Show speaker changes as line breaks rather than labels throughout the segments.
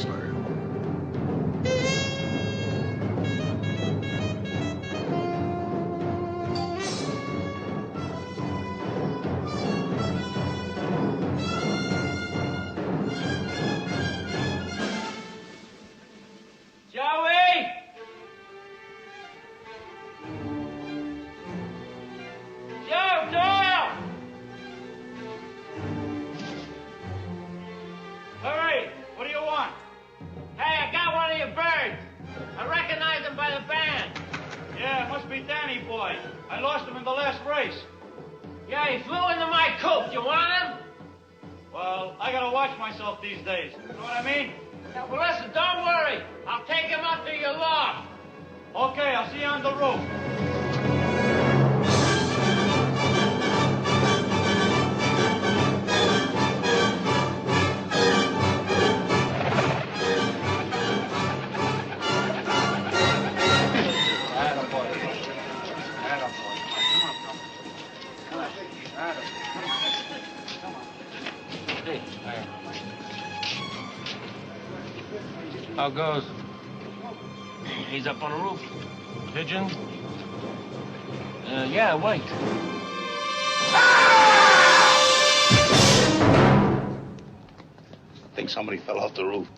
next letter.
These days. You know what I mean? Yeah, well, listen, don't worry. I'll take him up to your loft. Okay, I'll see you on the roof.
How goes? He's up on the roof. Pigeons? Yeah, wait.
I think somebody fell off the roof.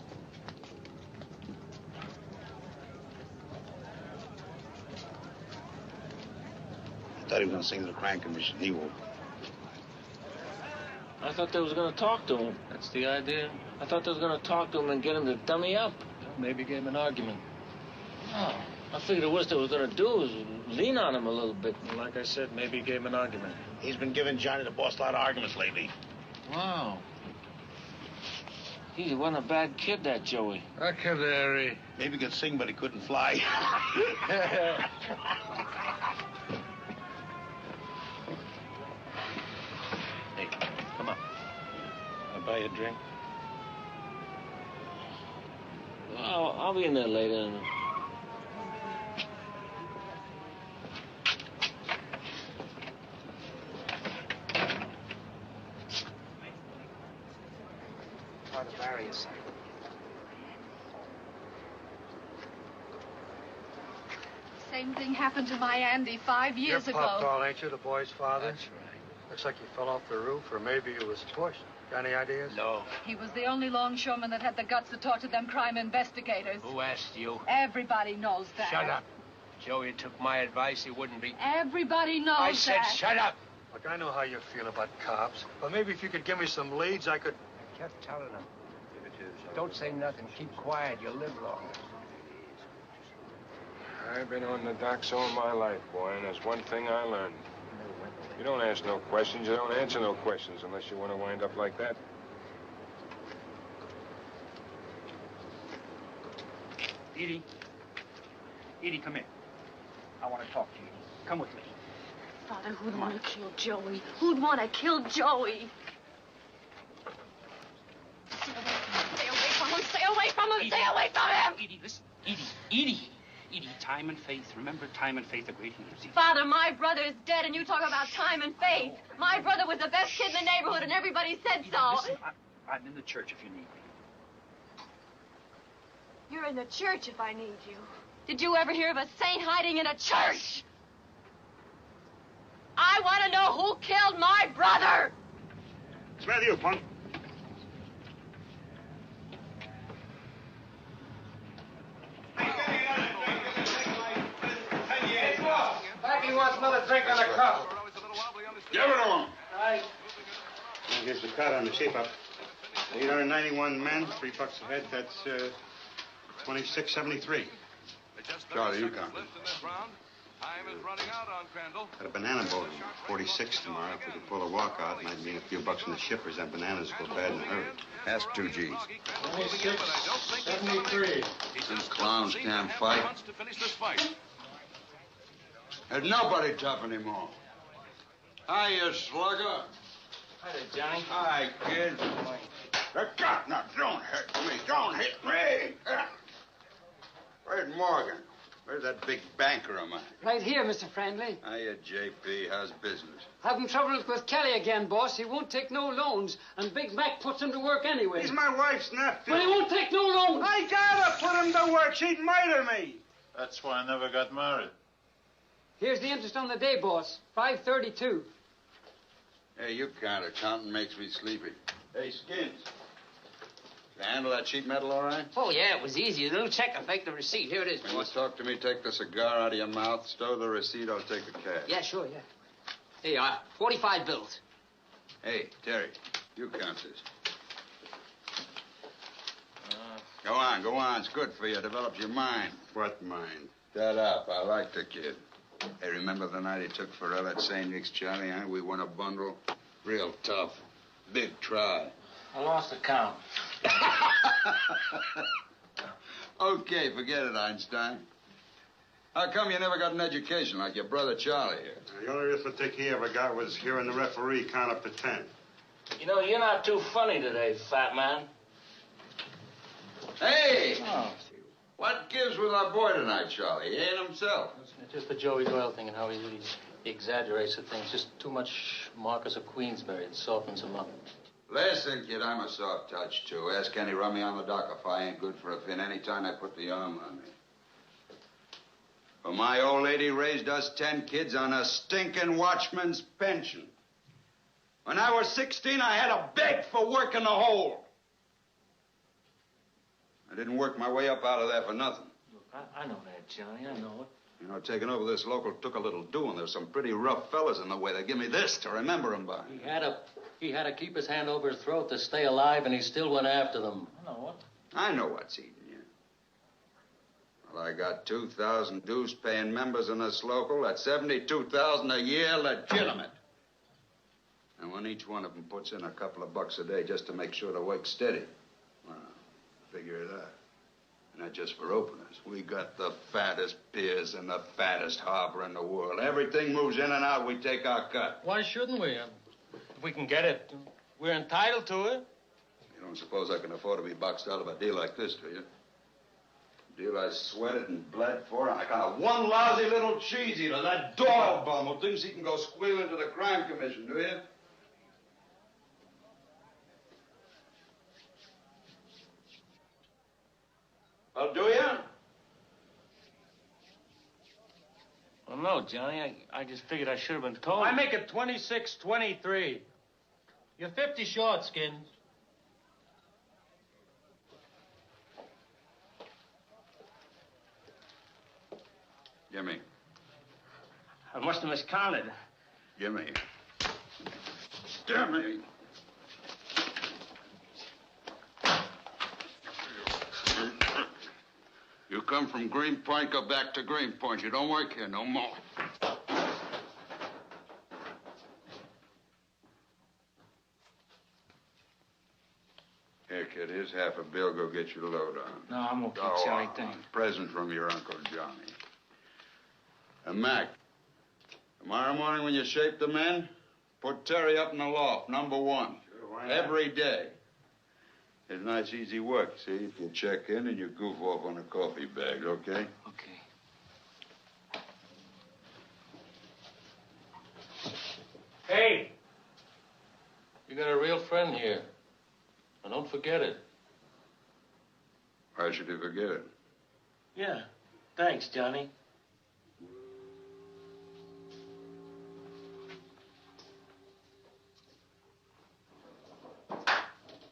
I thought he was going to sing to the cranking machine. He won't.
I thought they was going to talk to him. That's the idea. I thought they was going to talk to him and get him to dummy up. Maybe give him an argument. Oh, I figured the worst they was going to do was lean on him a little bit. And like I said, maybe gave him an argument.
He's been giving Johnny the boss a lot of arguments lately.
Wow. He wasn't a bad kid, that Joey.
Harry.
Maybe he could sing, but he couldn't fly.
Hey, come on. I'll buy you a drink. Well, I'll be in there later.
Try to bury yourself.
Same thing happened to my Andy 5 years ago.
You're Pop Doll, ain't you, the boy's father?
That's right.
Looks like you fell off the roof, or maybe you was pushed. Got any ideas?
No.
He was the only longshoreman that had the guts to talk to them crime investigators.
Who asked you?
Everybody knows that.
Shut up. Joey took my advice. He wouldn't be...
Everybody knows that.
I said shut up.
Look, I know how you feel about cops, but maybe if you could give me some leads, I could...
Kept telling him. Don't say nothing. Keep quiet. You'll live longer.
I've been on the docks all my life, boy, and there's one thing I learned. You don't ask no questions, you don't answer no questions unless you want to wind up like that.
Edie. Edie, come in. I want to talk to you. Come with me.
Father, who'd want to kill Joey? Who'd want to kill Joey? Stay away from him! Stay away from him!
Edie.
Stay away from him!
Edie, listen. Edie. Edie, time and faith. Remember, time and faith are great healers.
Father, my brother is dead, and you talk about time and faith. My brother was the best kid in the neighborhood, and everybody said
Edie,
so.
listen, I'm in the church if you need me.
You're in the church if I need you. Did you ever hear of a saint hiding in a church? I want to know who killed my brother!
What's the matter with you, punk?
He wants another drink on the cup.
Give it to him.
Right.
Here's the cut on the shape up. 891 men, $3 a head. That's $26.73. Charlie, you count. Got a banana boat on 46 tomorrow. If we could pull a walkout, and I'd mean a few bucks from the shippers, and bananas go bad in a hurry.
Ask 2 G's.
26.73.
These clowns can't fight. There's nobody tough anymore. Hi, you slugger.
Hi there, Johnny.
Hi, kid. God, now, don't hit me. Don't hit me. Where's Morgan? Where's that big banker of mine?
Right here, Mr. Friendly.
Hiya, JP. How's business?
Having trouble with Kelly again, boss. He won't take no loans, and Big Mac puts him to work anyway.
He's my wife's nephew.
But he won't take no loans.
I gotta put him to work. She'd murder me.
That's why I never got married.
Here's the interest on the day, boss. 532.
Hey, you counter. Counting makes me sleepy. Hey, Skins. You handle that sheet metal all right?
Oh, yeah, it was easy. A little check and fake the receipt. Here it is,
When you
boss.
talk to me, take the cigar out of your mouth, stow the receipt, I'll take the cash.
Yeah, sure, yeah. Here you are. 45 bills.
Hey, Terry, you count this. Go on. It's good for you. Develops your mind. What mind? Shut up. I like the kid. Hey, remember the night he took Pharrell at St. Nick's, Charlie, huh? We won a bundle. Real tough. Big try.
I lost the count.
Okay, forget it, Einstein. How come you never got an education like your brother Charlie here?
The only arithmetic he ever got was hearing the referee count up to 10.
You know, you're not too funny today, fat man.
Hey!
Oh.
What gives with our boy tonight, Charlie? He ain't himself.
It's just the Joey Doyle thing and how he exaggerates the things. Just too much Marcus of Queensberry. It softens him up.
Listen, kid, I'm a soft touch, too. Ask Kenny run me on the dock if I ain't good for a fin any time they put the arm on me. But my old lady raised us 10 kids on a stinking watchman's pension. When I was 16, I had to beg for work in the hole. I didn't work my way up out of there for nothing.
Look, I know that, Johnny. I know it.
You know, taking over this local took a little doing. There's some pretty rough fellas in the way. They give me this to remember 'em by.
He had to keep his hand over his throat to stay alive, and he still went after them.
I know it.
I know what's eating you. Well, I got 2,000 dues-paying members in this local. That's 72,000 a year legitimate. And when each one of them puts in a couple of bucks a day just to make sure the work's steady, well, figure it out. And that's just for openers. We got the fattest piers and the fattest harbor in the world. Everything moves in and out. We take our cut.
Why shouldn't we? If we can get it, we're entitled to it.
You don't suppose I can afford to be boxed out of a deal like this, do you? A deal I sweated and bled for, and I got one lousy little cheese eater, that Doyle bum who thinks he can go squealing to the crime commission, do you? Well, do you?
Well, no, Johnny. I just figured I should have been told.
I make it 26-23. You're 50 short, Skins.
Gimme.
I must have miscounted.
Gimme. Gimme. You come from Greenpoint, go back to Greenpoint. You don't work here no more. Here, kid, here's half a bill. Go get your load on.
No, I'm okay,
Go
Johnny.
on.
Thanks.
Present from your Uncle Johnny. And Mac, tomorrow morning when you shape the men, put Terry up in the loft, number 1.
Sure, why not?
Every day. It's nice, easy work, see? If you check in and you goof off on a coffee bag, okay?
Okay.
Hey! You got a real friend here. And don't forget it.
Why should you forget it?
Yeah. Thanks, Johnny.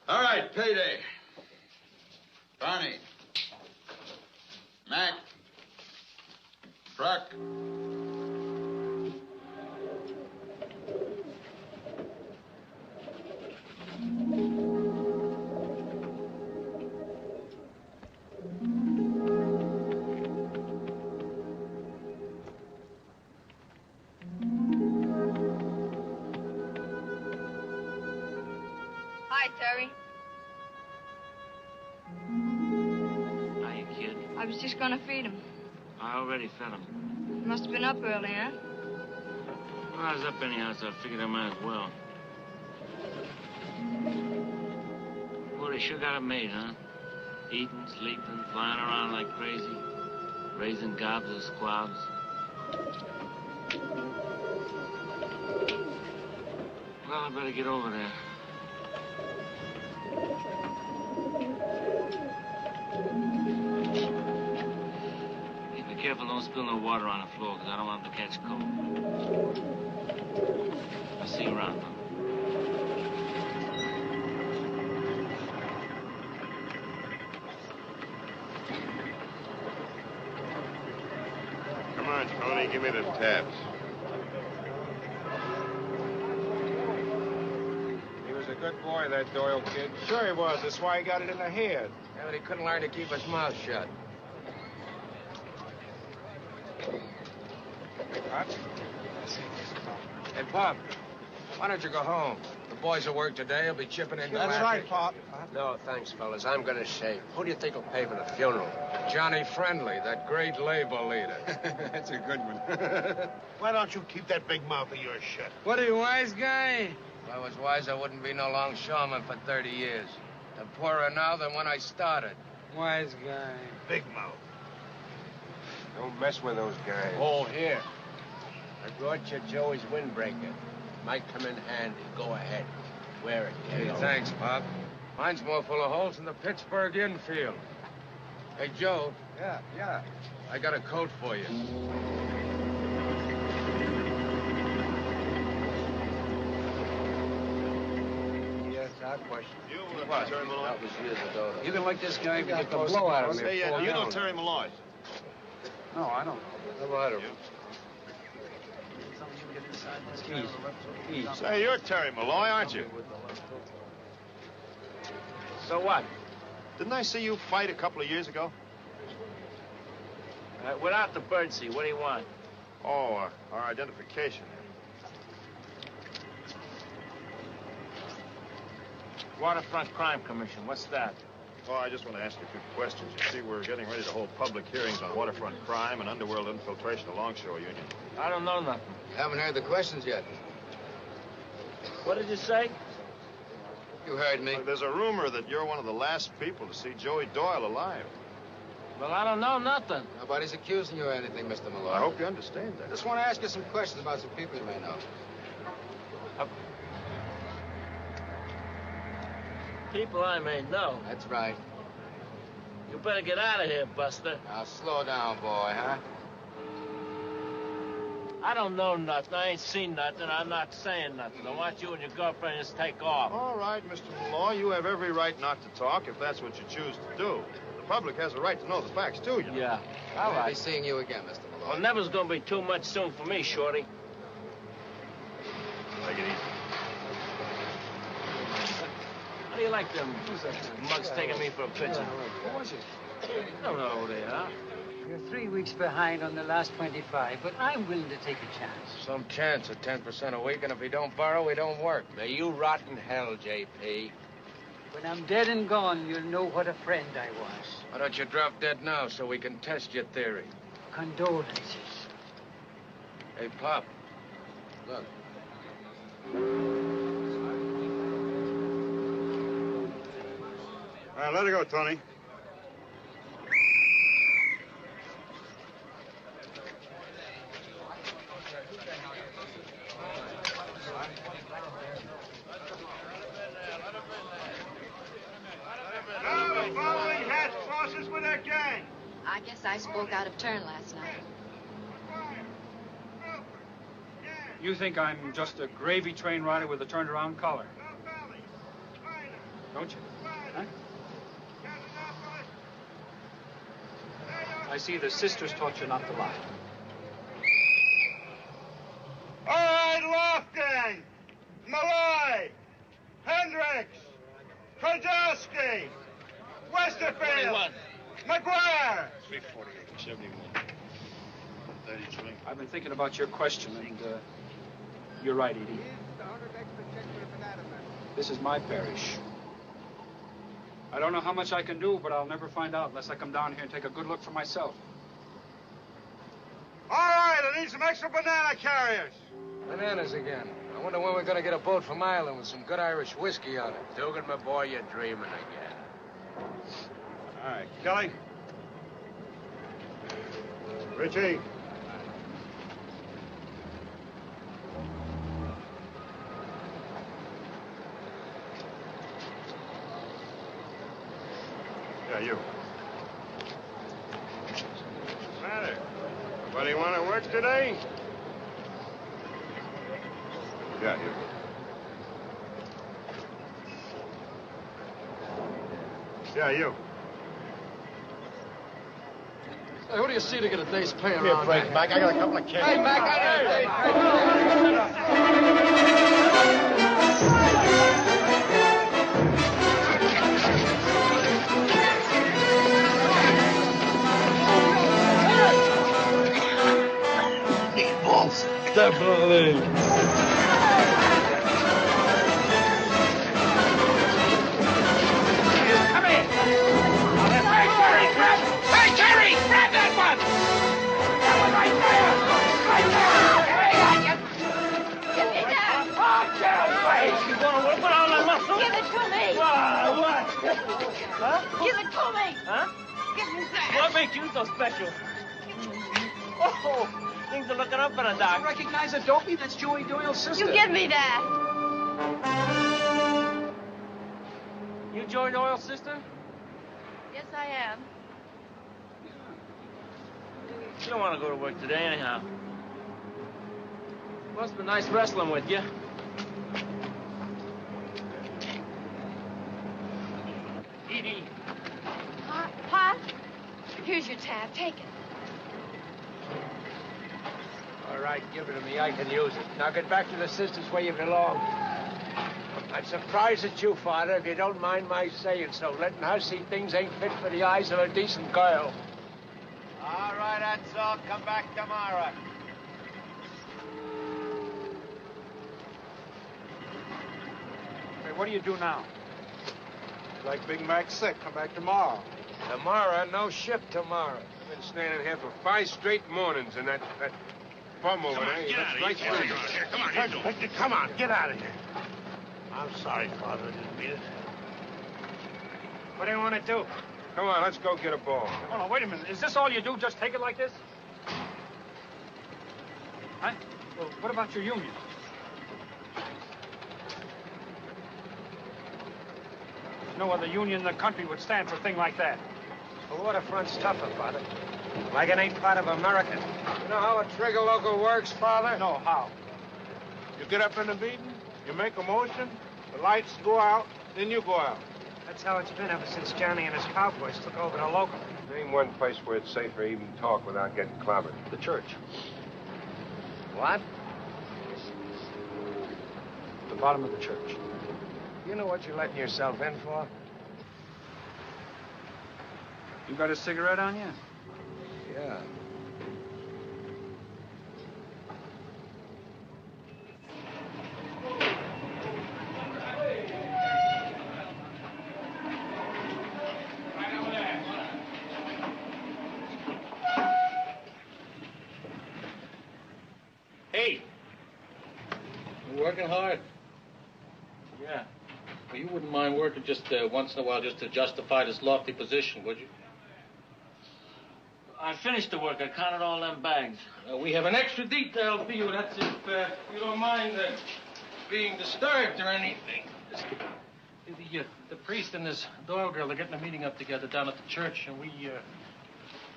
All right, payday. Barney. Mac. Truck.
Hi, Terry.
Hiya, kid.
I was just gonna feed him.
I already fed him.
Must have been up early, huh?
Well, I was up anyhow, so I figured I might as well. Boy, they sure got it made, huh? Eating, sleeping, flying around like crazy. Raising gobs or squabs. Well, I better get over there. Hey, be careful, don't spill no water on the floor, because I don't want them to catch cold. I'll see you around, huh?
Come on, Tony, give me the tabs.
He was a good boy, that Doyle kid.
Sure he was. That's why he got it in the head.
Yeah, but he couldn't learn to keep his mouth shut. Pop? Hey, Pop, why don't you go home? The boys will work today. He'll be chipping in.
That's right, Pop.
No, thanks, fellas. I'm going to shave. Who do you think will pay for the funeral? Johnny Friendly, that great labor leader.
That's a good one.
Why don't you keep that big mouth of yours shut?
What are you, wise guy? If I was wise, I wouldn't be no longshoreman for 30 years. I'm poorer now than when I started.
Wise guy.
Big mouth.
Don't mess with those guys.
Oh, here. I brought you Joey's windbreaker. Might come in handy. Go ahead. Wear it.
Hey, thanks, Pop. Mine's more full of holes than the Pittsburgh infield. Hey, Joe.
Yeah.
I got a coat for you.
Yes, our question.
You,
What?
Terry Malloy?
That was years ago.
You can like this guy if you get the
Hey,
blow out of me.
Hey, you know Terry Malloy?
No, I don't.
Come on,
Say, you're Terry Malloy, aren't you?
So what?
Didn't I see you fight a couple of years ago?
Without the birdseed, what do you want?
Oh, our identification.
Waterfront Crime Commission, what's that?
Oh, I just want to ask you a few questions. You see, we're getting ready to hold public hearings on waterfront crime and underworld infiltration of Longshore Union.
I don't know nothing.
Haven't heard the questions yet.
What did you say?
You heard me.
Look, there's a rumor that you're one of the last people to see Joey Doyle alive.
Well, I don't know nothing.
Nobody's accusing you of anything, Mr. Malloy.
I hope you understand that.
Just want to ask you some questions about some people you may know.
People I may know.
That's right.
You better get out of here, Buster.
Now, slow down, boy, huh?
I don't know nothing. I ain't seen nothing. I'm not saying nothing. I want you and your girlfriend to just take off.
All right, Mr. Malloy, you have every right not to talk if that's what you choose to do. The public has a right to know the facts, too, you know.
Yeah. All
I'll be
right.
seeing you again, Mr. Malloy.
Well, never's gonna be too much soon for me, Shorty.
Take it easy.
How do you like them mugs taking me for a picture?
Who was it?
I don't know who they are.
You're 3 weeks behind on the last 25, but I'm willing to take a chance.
Some chance at 10% a week, and if we don't borrow, we don't work.
May you rot in hell, J.P.
When I'm dead and gone, you'll know what a friend I was.
Why don't you drop dead now so we can test your theory?
Condolences.
Hey, Pop. Look.
All right, let her go, Tony. Now the following hatch bosses with their gang.
I guess I spoke out of turn last night.
You think I'm just a gravy train rider with a turned-around collar? Don't you? Huh? I see the sisters taught you not to lie.
All right, Loft Gang. Malloy. Hendricks. Krajowski. Westerfield. McGuire.
348, 71. 33.
I've been thinking about your question, and you're right, Edie. This is my parish. I don't know how much I can do, but I'll never find out unless I come down here and take a good look for myself.
All right, I need some extra banana carriers.
Bananas again. I wonder when we're going to get a boat from Ireland with some good Irish whiskey on it.
Dugan, my boy, you're dreaming again.
All right, Kelly. Richie. Yeah, you.
What's the matter? Nobody want to work today?
Yeah, you. Yeah, you.
Hey, who do you see to get a day's pay
Give me a
around
break,
here?
Mac. I got a couple of kids.
Hey, Mac,
Balls. Definitely.
Come here! Hey, Terry! Grab that one! That one right there! Right there!
Give me that!
Oh, get away! You want to work with all that muscle?
Give it to me!
What? Huh?
Give it to me!
Huh?
Give me that!
What makes you so special? Oh, things are looking up in the dark.
You recognize a dopey? That's Joey Doyle's sister.
You give me that!
You Joey Doyle's sister?
Yes, I am.
You don't want to go to work today anyhow. Must be nice wrestling with you. Edie.
Pa? Here's your tab. Take it.
All right, give it to me. I can use it. Now get back to the sisters where you belong. I'm surprised at you, Father, if you don't mind my saying so. Letting her see things ain't fit for the eyes of a decent girl.
All right, that's all. Come back tomorrow.
Hey, what do you do now? Like Big Mac's sick. Come back tomorrow.
Tomorrow? No shift tomorrow. I've been standing here for 5 straight mornings in that bum over there.
Get out of here. Come on, come on, get out of here. I'm sorry, Father. I didn't mean it.
What do you want to do?
Come on, let's go get a ball.
Hold on, wait a minute. Is this all you do? Just take it like this? Huh? Well, what about your union? There's no other union in the country would stand for a thing like that.
The waterfront's tougher, Father. Like it ain't part of America.
You know how a trigger local works, Father?
No, how?
You get up in the meeting, you make a motion, the lights go out, then you go out.
That's how it's been ever since Johnny and his cowboys took over the local.
Name one place where it's safe to even talk without getting clobbered.
The church.
What?
The bottom of the church.
You know what you're letting yourself in for?
You got a cigarette on you?
Yeah.
Hey.
You're working hard. Yeah. Well, you wouldn't mind working just once in a while just to justify this lofty position, would you?
I finished the work. I counted all them bags.
We have an extra detail for you. That's if you don't mind being disturbed or anything. The priest and this Doyle girl are getting a meeting up together down at the church, and we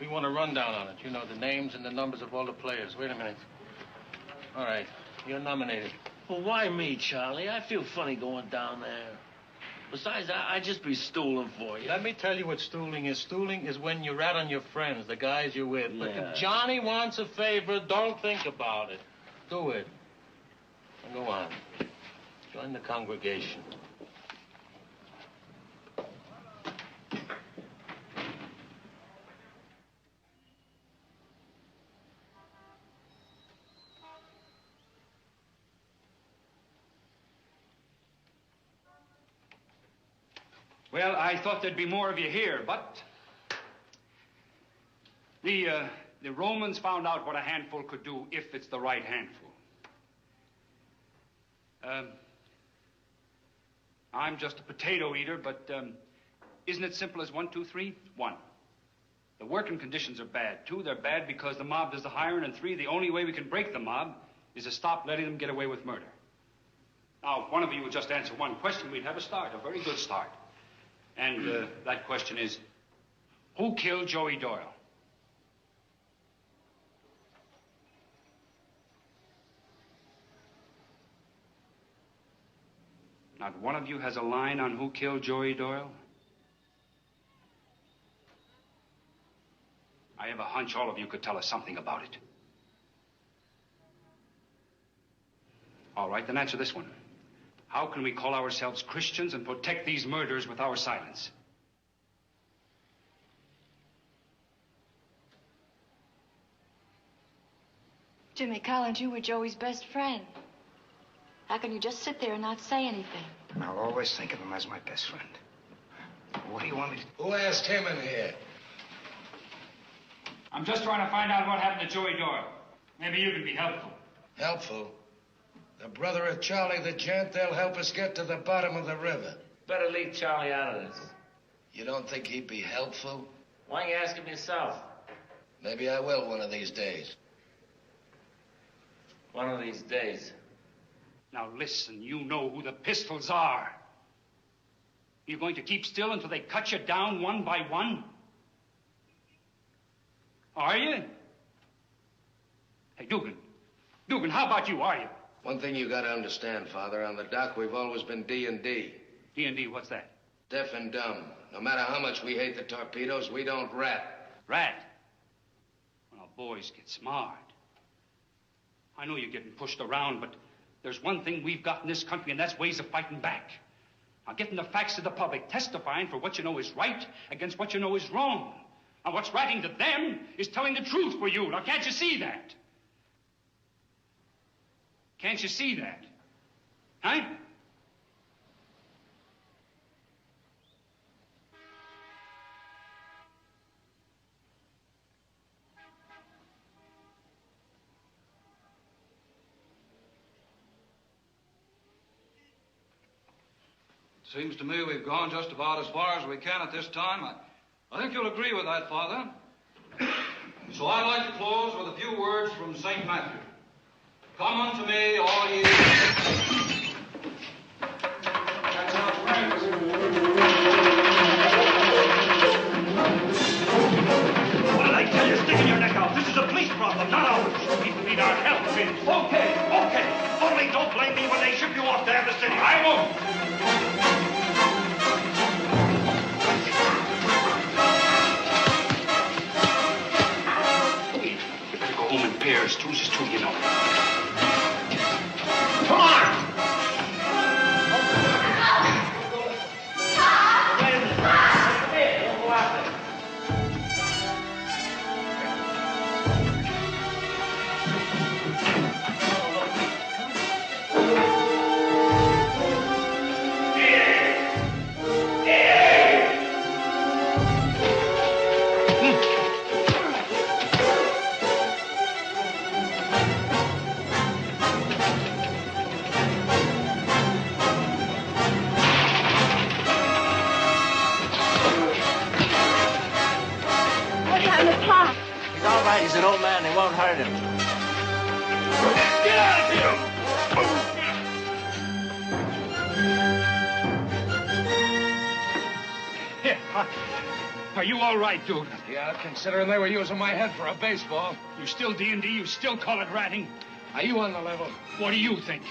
want a rundown on it. You know, the names and the numbers of all the players. Wait a minute. All right, you're nominated.
Well, why me, Charlie? I feel funny going down there. Besides, I'd just be stooling for you.
Let me tell you what stooling is. Stooling is when you rat on your friends, the guys you're with. But
Yeah.
if Johnny wants a favor, don't think about it. Do it. Now go on. Join the congregation.
Well, I thought there'd be more of you here, but the Romans found out what a handful could do if it's the right handful. I'm just a potato eater, but isn't it simple as 1, 2, 3? 1. The working conditions are bad. 2, they're bad because the mob does the hiring. And 3, the only way we can break the mob is to stop letting them get away with murder. Now, if one of you would just answer one question, we'd have a start, a very good start. And that question is, who killed Joey Doyle? Not one of you has a line on who killed Joey Doyle? I have a hunch all of you could tell us something about it. All right, then answer this one. How can we call ourselves Christians and protect these murders with our silence?
Jimmy Collins, you were Joey's best friend. How can you just sit there and not say anything?
I'll always think of him as my best friend. What do you want me to...
Who asked him in here?
I'm just trying to find out what happened to Joey Doyle. Maybe you can be helpful.
Helpful? The brother of Charlie the gent, they'll help us get to the bottom of the river.
Better leave Charlie out of this.
You don't think he'd be helpful?
Why don't you ask him yourself?
Maybe I will one of these days.
One of these days.
Now listen, you know who the pistols are. You're going to keep still until they cut you down one by one? Are you? Hey, Dugan. Dugan, how about you, are you?
One thing you gotta understand, Father, on the dock we've always been D&D.
D&D, what's that?
Deaf and dumb. No matter how much we hate the torpedoes, we don't rat.
Rat? Well, boys, get smart. I know you're getting pushed around, but there's one thing we've got in this country, and that's ways of fighting back. Now, getting the facts to the public, testifying for what you know is right against what you know is wrong. And what's writing to them is telling the truth for you. Now, can't you see that? Can't you see that? Huh?
Seems to me we've gone just about as far as we can at this time. I think you'll agree with that, Father. So I'd like to close with a few words from St. Matthew. Come unto me, all ye...
What did I tell you? Sticking your neck out. This is a police problem, not ours. People need our help, Vince. Okay. Only don't blame me when they ship you off to have the city. I won't.
Pairs, 2 is 2, you know.
Come on! Wait a minute. Come here. Don't go out there.
He's an old man. They won't hurt him.
Get out of here!
Are you all right, dude?
Yeah, considering they were using my head for a baseball.
You still D&D? You still call it ratting?
Are you on the level?
What do you think?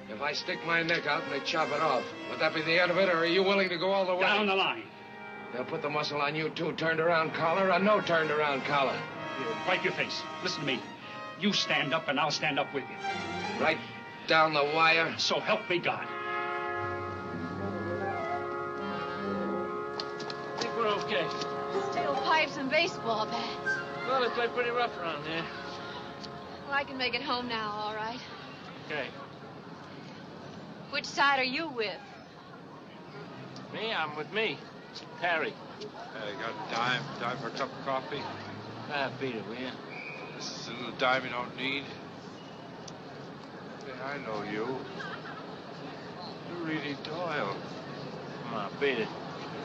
If I stick my neck out and they chop it off, would that be the end of it, or are you willing to go all the way?
Down the line.
They'll put the muscle on you, too. Turned around collar or no turned around collar.
Wipe your face. Listen to me. You stand up and I'll stand up with you.
Right down the wire?
So help me God.
I think we're okay.
Steel pipes and baseball bats.
Well, they play pretty rough around here.
Well, I can make it home now, all right.
Okay.
Which side are you with?
Me? I'm with me. Harry.
Got a dime for a cup of coffee?
Beat it, will you?
This is a little dime you don't need. Hey, I know you. You're really Doyle.
Come on, beat it.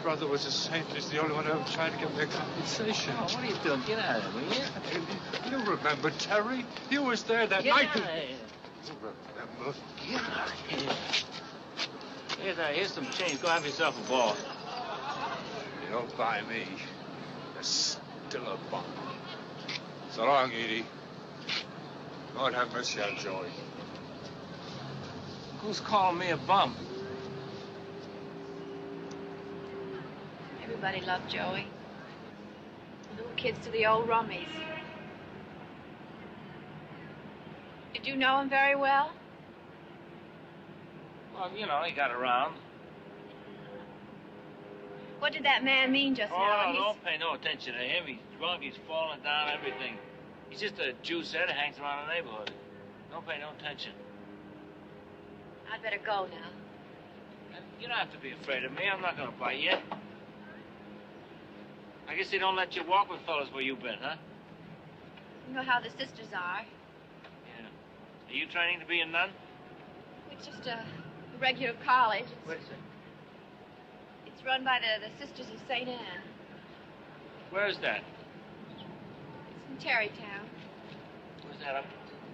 brother was a saint. He's the only one who ever tried to give me a compensation.
Oh, what are you doing? Get out of here, will you?
You remember Terry? He was there that
Get
night.
out of here.
You remember?
Get out of here. Here's some change. Go have yourself a ball.
You don't buy me. You're still a bum. So long, Edie. Lord have mercy on Joey.
Who's calling me a bum?
Everybody loved Joey. The little kids to the old rummies. Did you know him very well?
Well, you know, he got around.
What did that man mean just now?
Oh, don't pay no attention to him. He's drunk, he's falling down, everything. He's just a Jew that hangs around the neighborhood. Don't pay no attention.
I'd better go now.
And you don't have to be afraid of me. I'm not going to bite you. I guess they don't let you walk with fellas where you've been, huh?
You know how the sisters are.
Yeah. Are you training to be a nun?
It's just a regular college.
What is it?
It's run by the Sisters of St. Anne.
Where's that?
It's in Terrytown.
Where's that?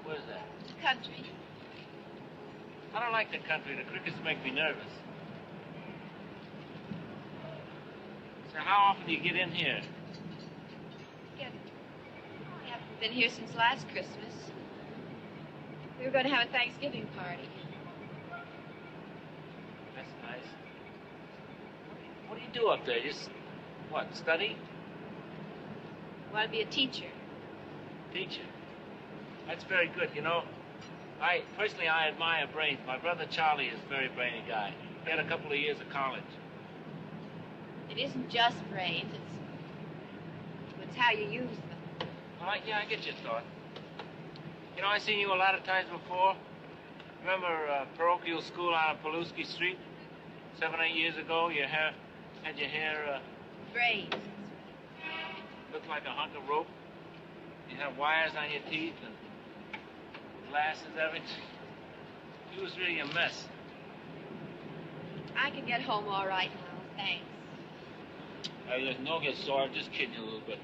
Where's that?
It's country.
I don't like the country. The crickets make me nervous. So how often do you get in here?
We haven't been here since last Christmas. We were going to have a Thanksgiving party.
That's nice. What do you do up there? Just, what, study?
I want to be a teacher.
Teacher? That's very good. You know, personally, I admire brains. My brother Charlie is a very brainy guy. He had a couple of years of college.
It isn't just brains. It's how you use them.
Well, yeah, I get your thought. You know, I've seen you a lot of times before. Remember parochial school out on Pulaski Street? 7 or 8 years ago, had your hair...
Braids.
Looked like a hunk of rope. You had wires on your teeth and glasses, everything. You was really a mess.
I can get home all right now, thanks.
Hey, listen, don't get sore. I'm just kidding you a little bit.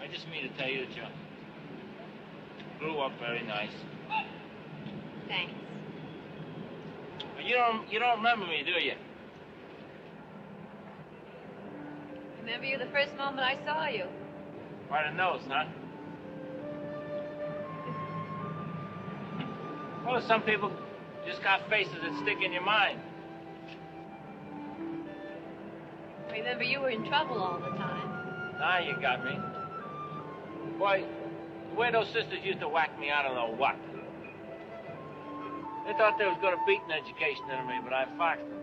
I just mean to tell you that you grew up very nice.
Thanks.
You don't remember me, do you?
Remember you the first moment I saw you?
Quite a nose, huh? Well, some people just got faces that stick in your mind.
Remember you were in trouble all the time.
Now you got me. Boy, the way those sisters used to whack me, I don't know what. They thought they was going to beat an education into me, but I foxed them.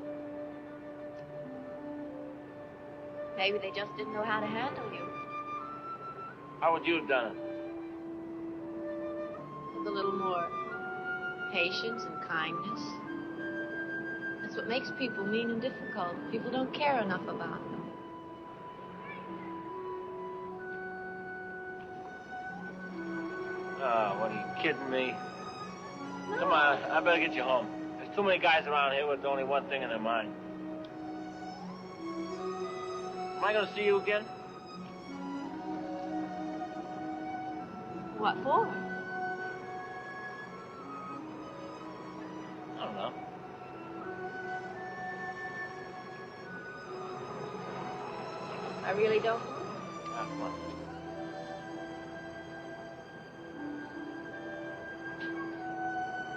Maybe they just didn't know how to handle you.
How would you have done it?
With a little more patience and kindness. That's what makes people mean and difficult. People don't care enough about them.
Oh, what, are you kidding me? No. Come on, I better get you home. There's too many guys around here with only one thing in their mind. Am I going to see you again?
What for?
I don't know.
I really don't.
Have fun.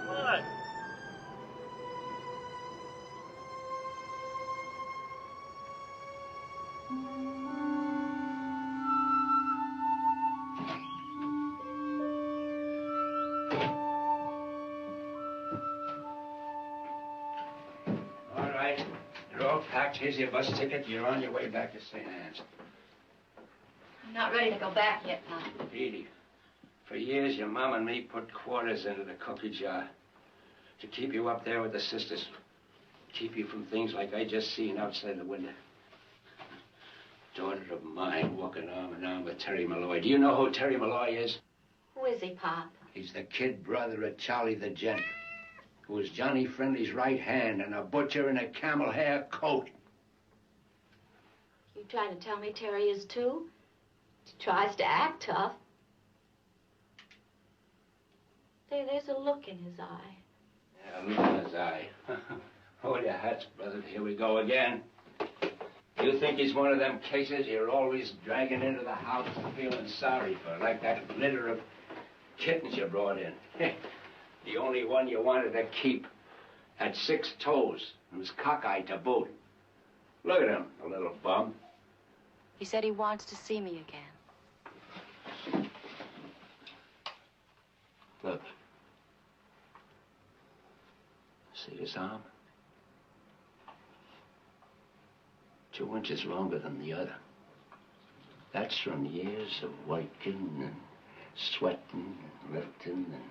Come on.
All right. You're all packed. Here's your bus ticket. You're on your way back to St. Anne's.
I'm not ready to go back yet, Pop.
Edie, for years your mom and me put quarters into the cookie jar to keep you up there with the sisters. Keep you from things like I just seen outside the window. Daughter of mine walking arm in arm with Terry Malloy. Do you know who Terry Malloy is?
Who is he, Pop?
He's the kid brother of Charlie the Gent, who was Johnny Friendly's right hand and a butcher in a camel hair coat.
trying to tell me Terry is too? He tries to act tough. There's a look in his eye.
Yeah, look in his eye. Hold your hats, brother. Here we go again. You think he's one of them cases you're always dragging into the house and feeling sorry for, like that litter of kittens you brought in. The only one you wanted to keep had 6 toes and was cockeyed to boot. Look at him, the little bum.
He said he wants to see me again.
Look. See his arm? 2 inches longer than the other. That's from years of working and sweating and lifting and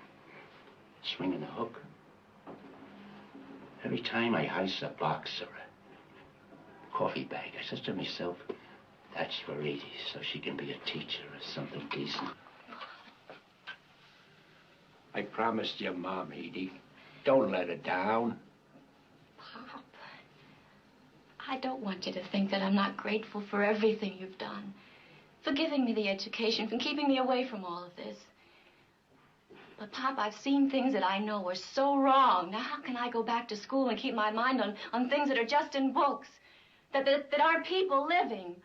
swinging a hook. Every time I ice a box or a coffee bag, I says to myself, that's for Edie, so she can be a teacher or something decent. I promised your mom, Edie. Don't let her down.
Pop, I don't want you to think that I'm not grateful for everything you've done. For giving me the education, for keeping me away from all of this. But, Pop, I've seen things that I know were so wrong. Now, how can I go back to school and keep my mind on things that are just in books, that aren't people living?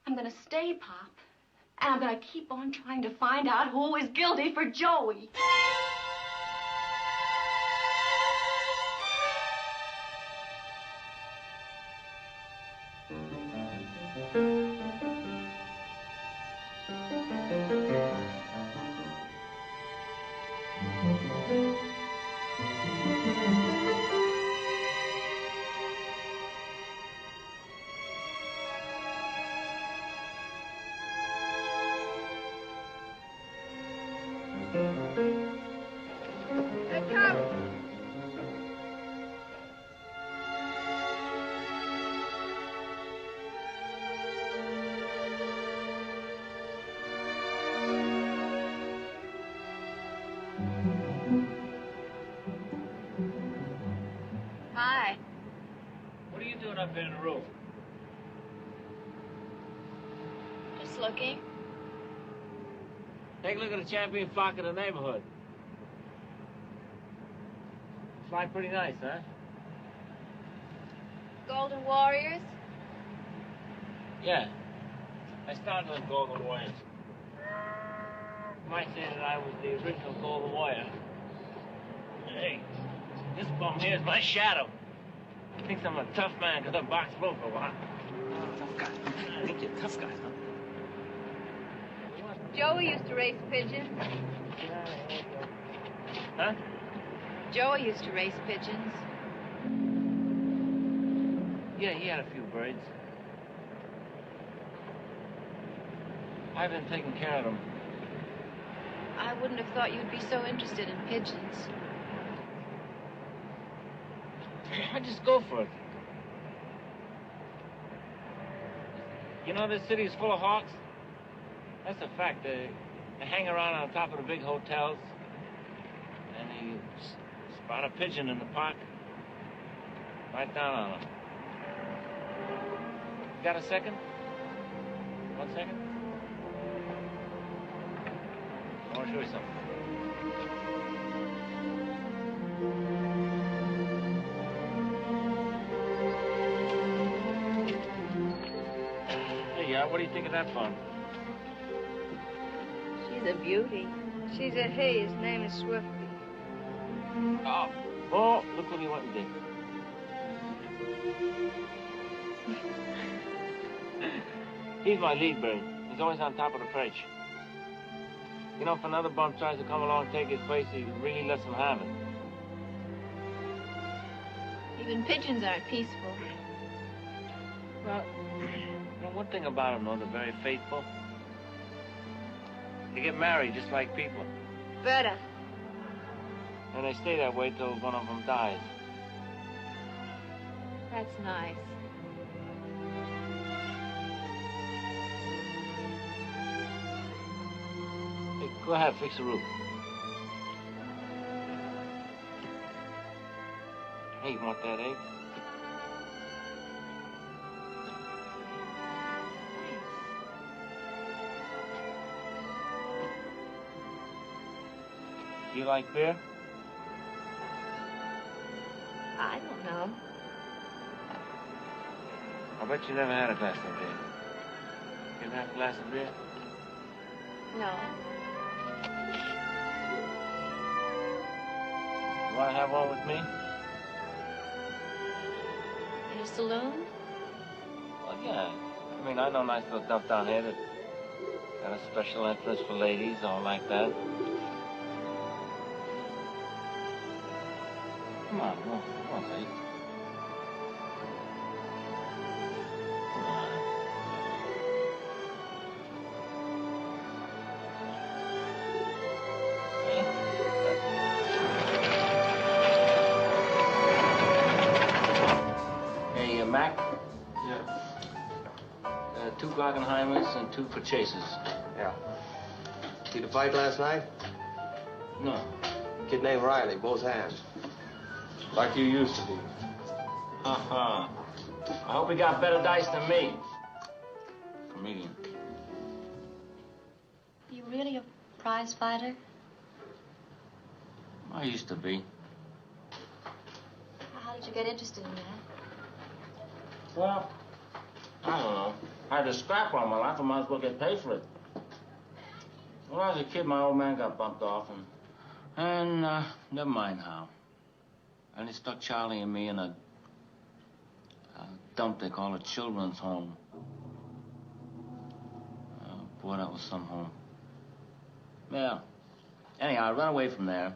I'm going to stay, Pop, and I'm going to keep on trying to find out who is guilty for Joey. Hi.
What are you doing up there in the roof?
Just looking.
Take a look at the champion flock in the neighborhood. Fly pretty nice, huh?
Golden Warriors?
Yeah. I started with Golden Warriors. You might say that I was the original Golden Warrior. Hey, this bum here is my shadow. He thinks I'm a tough man because I boxed rope for a while. Tough guy. I think you're a tough guy, huh?
Joey used to race pigeons.
Huh?
Joey used to race pigeons.
Yeah, he had a few birds. I've been taking care of them.
I wouldn't have thought you'd be so interested in pigeons.
I just go for it. You know, this city is full of hawks. That's a fact. They hang around on top of the big hotels, and they spot a pigeon in the park, right down on them. You got a second? 1 second? I want to show you something. What do you think of that fun?
She's a beauty. She's a he. His name is Swifty.
Oh, look what he went and did. He's my lead bird. He's always on top of the perch. You know, if another bum tries to come along and take his place, he really lets him have it.
Even pigeons aren't peaceful.
Well, you know, one thing about them, though, they're very faithful. They get married just like people.
Better.
And they stay that way till one of them dies.
That's nice.
Hey, go ahead, fix the roof. Hey, you want that egg? Do you like beer?
I don't know.
I bet you never had a glass of beer. You ever had a glass of beer?
No.
You want to have one with me?
In a saloon?
Well, yeah. I mean, I know nice little dump down here that got a special entrance for ladies, all like that. Come on, lady. Come on. Hey, Mac?
Yeah.
2 Glockenheimers and 2 for chasers.
Yeah. See the fight last night?
No.
Kid named Riley, both hands. Like you used to be.
Uh-huh. I hope he got better dice than me. Comedian.
Are you really a prize fighter?
I used to be.
How did you get interested in that?
Well, I don't know. I had a scrap all my life. I might as well get paid for it. When I was a kid, my old man got bumped off, and never mind how. And he stuck Charlie and me in a dump they call a children's home. Boy, that was some home. Yeah. Anyhow, I ran away from there,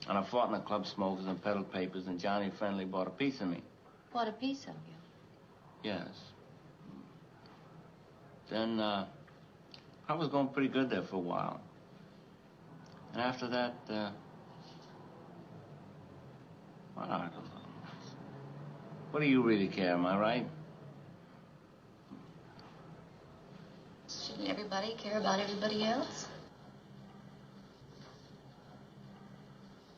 and I fought in the club smokers and peddled papers, and Johnny Friendly bought a piece of me.
Bought a piece of you?
Yes. Then, I was going pretty good there for a while. And after that, well, I don't know. What do you really care, am I right?
Shouldn't everybody care about everybody else?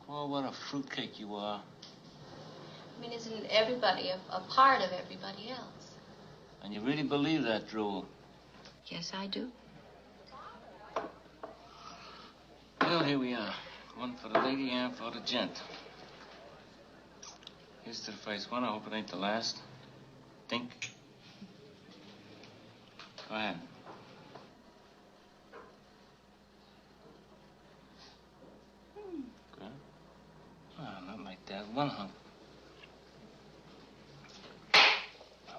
Oh, what a fruitcake you are.
I mean, isn't everybody a part of everybody else?
And you really believe that, Drew?
Yes, I do.
Well, here we are. One for the lady and for the gent. Here's to the first one. I hope it ain't the last. Think. Go ahead. Good. Oh, not like that. One hunk.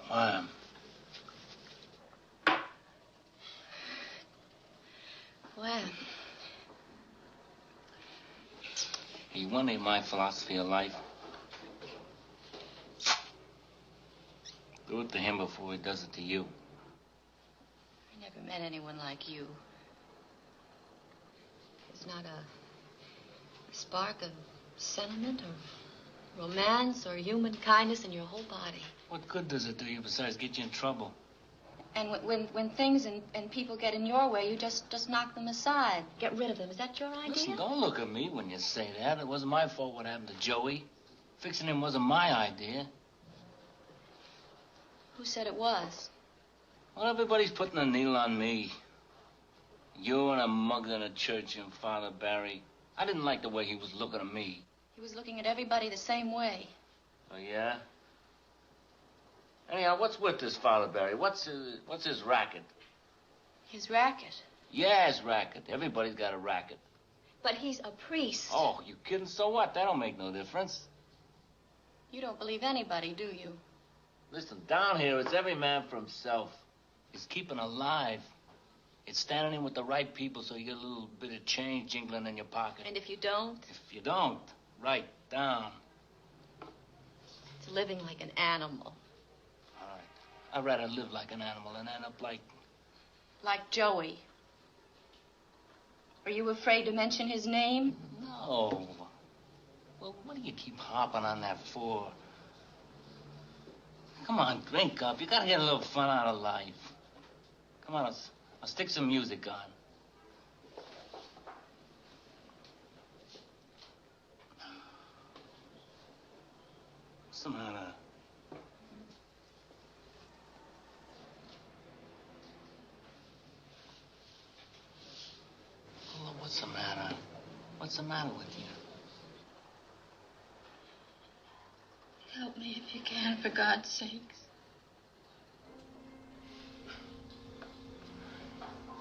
Wham.
Well.
You want to my philosophy of life? Do it to him before he does it to you.
I never met anyone like you. There's not a spark of sentiment or romance or human kindness in your whole body.
What good does it do you besides get you in trouble?
And when things and people get in your way, you just knock them aside. Get rid of them. Is that your idea?
Listen, don't look at me when you say that. It wasn't my fault what happened to Joey. Fixing him wasn't my idea.
Who said it was?
Well, everybody's putting a needle on me. You and a mug in a church and Father Barry. I didn't like the way he was looking at me.
He was looking at everybody the same way.
Oh, yeah? Anyhow, what's with this Father Barry? What's his racket?
His racket?
Yeah, his racket. Everybody's got a racket.
But he's a priest.
Oh, you kidding? So what? That don't make no difference.
You don't believe anybody, do you?
Listen, down here, it's every man for himself. It's keeping alive. It's standing in with the right people so you get a little bit of change jingling in your pocket.
And if you don't?
If you don't, write down.
It's living like an animal.
All right. I'd rather live like an animal than end up like...
Like Joey. Are you afraid to mention his name?
No. Well, what do you keep harping on that for? Come on, drink up. You gotta get a little fun out of life. Come on, I'll stick some music on. What's the matter? What's the matter? What's the matter with you?
Help me if you can, for God's sakes.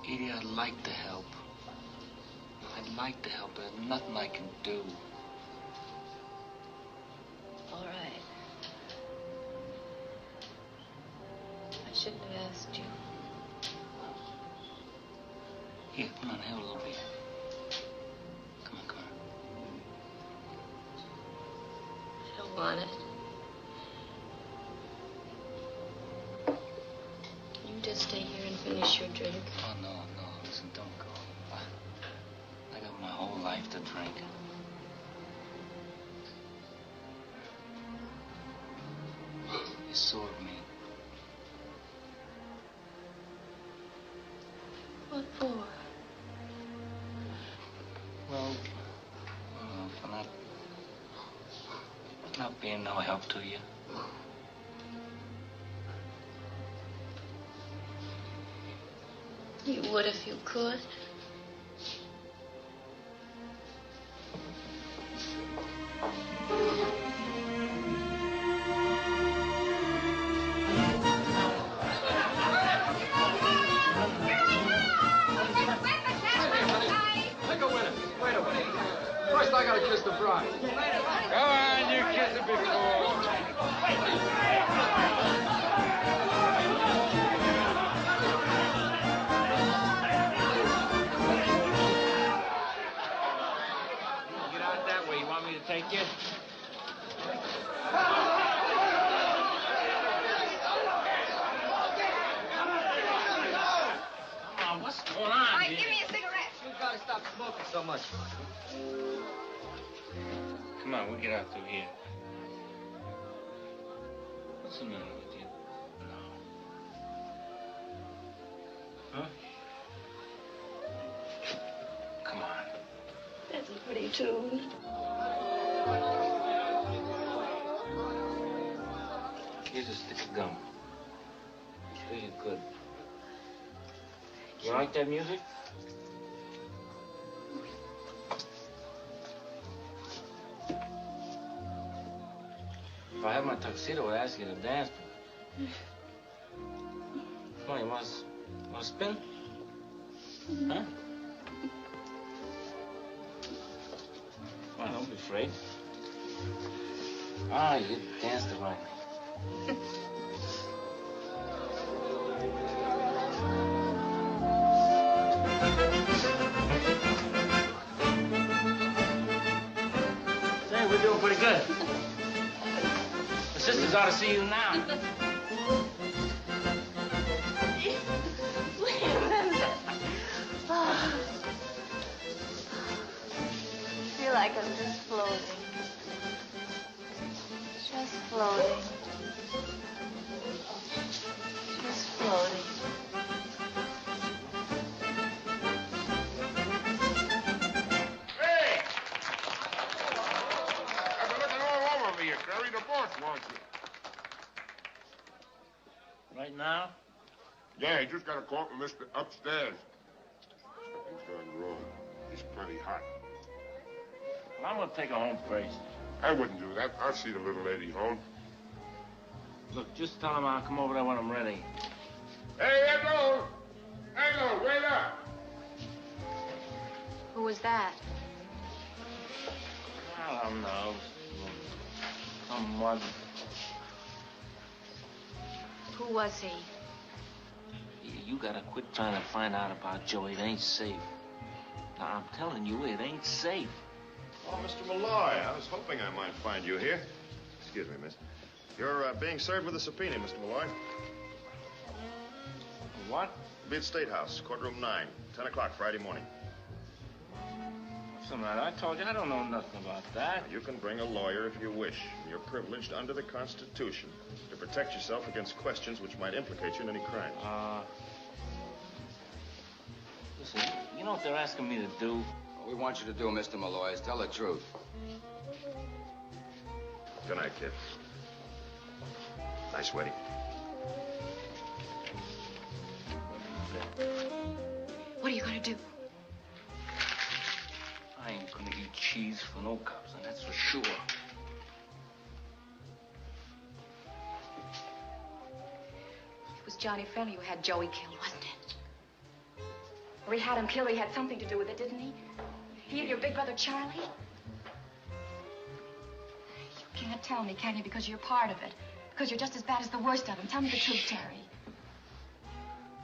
Edie, I'd like to help. I'd like to help, but there's nothing I can do.
All right. I shouldn't have asked you.
Here, come on, have a little beer. Come on, come on.
I don't want it. You just stay here and finish your drink.
Oh, no, listen, don't go. I got my whole life to drink. You sore me.
What for?
Well, for not being no help to you.
You would if you could.
First, I gotta kiss the bride.
Go on, you kiss her before.
Get out that way. You want me to take you? Come on, what's going on
All right,
here?
give me a cigarette.
You gotta stop smoking so much.
Come on, we'll get out through here. What's the matter with you? Huh? Come on.
That's a pretty tune.
Here's a stick of gum. Sure you could. You like that music? If I had my tuxedo, I'd ask you to dance. Come on, you want to spin? Huh? Come on, don't be afraid. Ah, you danced it right. Say, we're doing pretty good. The sisters ought to see you now.
Wait a minute. Oh. I feel like I'm just floating. Just floating. Just floating.
Hey! I've been looking all over me, you Curry. The boss wants you.
Right now?
Yeah, he just got a call from Mr. Upstairs. Something's gone wrong. He's plenty hot.
Well, I'm going to take her home first.
I wouldn't do that. I'll see the little lady home.
Look, just tell him I'll come over there when I'm ready.
Hey, Echo! Echo, wait up!
Who was that?
I don't know. Someone.
Who was he?
You gotta quit trying to find out about Joe. It ain't safe. Now, I'm telling you, it ain't safe.
Oh, Mr. Malloy, I was hoping I might find you here. Excuse me, miss. You're being served with a subpoena, Mr. Malloy.
What?
Be at State House, courtroom 9, 10 o'clock Friday morning.
What's the matter? I told you I don't know nothing about that.
You can bring a lawyer if you wish. You're privileged under the Constitution to protect yourself against questions which might implicate you in any crimes.
Listen, you know what they're asking me to do?
What we want you to do, Mr. Malloy, is tell the truth.
Good night, kid. Nice wedding.
What are you going to do?
I ain't gonna keys for no cops, and that's for sure.
It was Johnny Friendly who had Joey killed, wasn't it? Or he had him killed, he had something to do with it, didn't he? He and your big brother Charlie? You can't tell me, can you, because you're part of it. Because you're just as bad as the worst of them. Tell me the truth, Terry.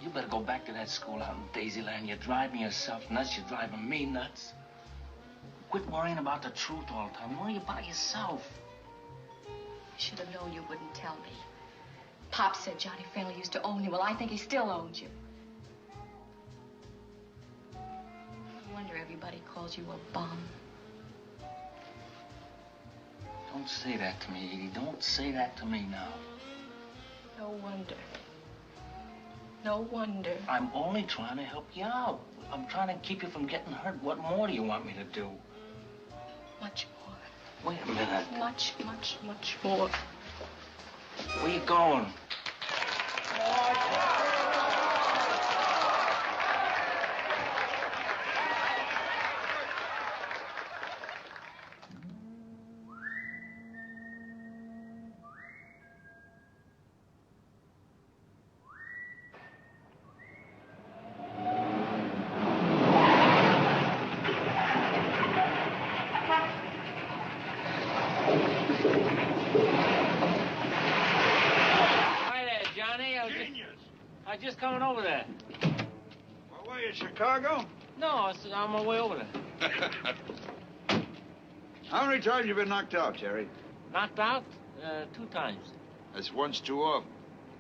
You better go back to that school out in Daisyland. You're driving yourself nuts. You're driving me nuts. Quit worrying about the truth all the time. Worry about yourself.
I should have known you wouldn't tell me. Pop said Johnny Friendly used to own you. Well, I think he still owns you. No wonder everybody calls you a bum.
Don't say that to me, Edie. Don't say that to me now.
No wonder. No wonder.
I'm only trying to help you out. I'm trying to keep you from getting hurt. What more do you want me to do?
Much more.
Wait a minute.
Much, much, much more.
Where you going? Just coming over there.
What were you, Chicago?
No, I said I'm on my way over there.
How many times you been knocked out, Terry?
Knocked out? 2 times.
That's once too often.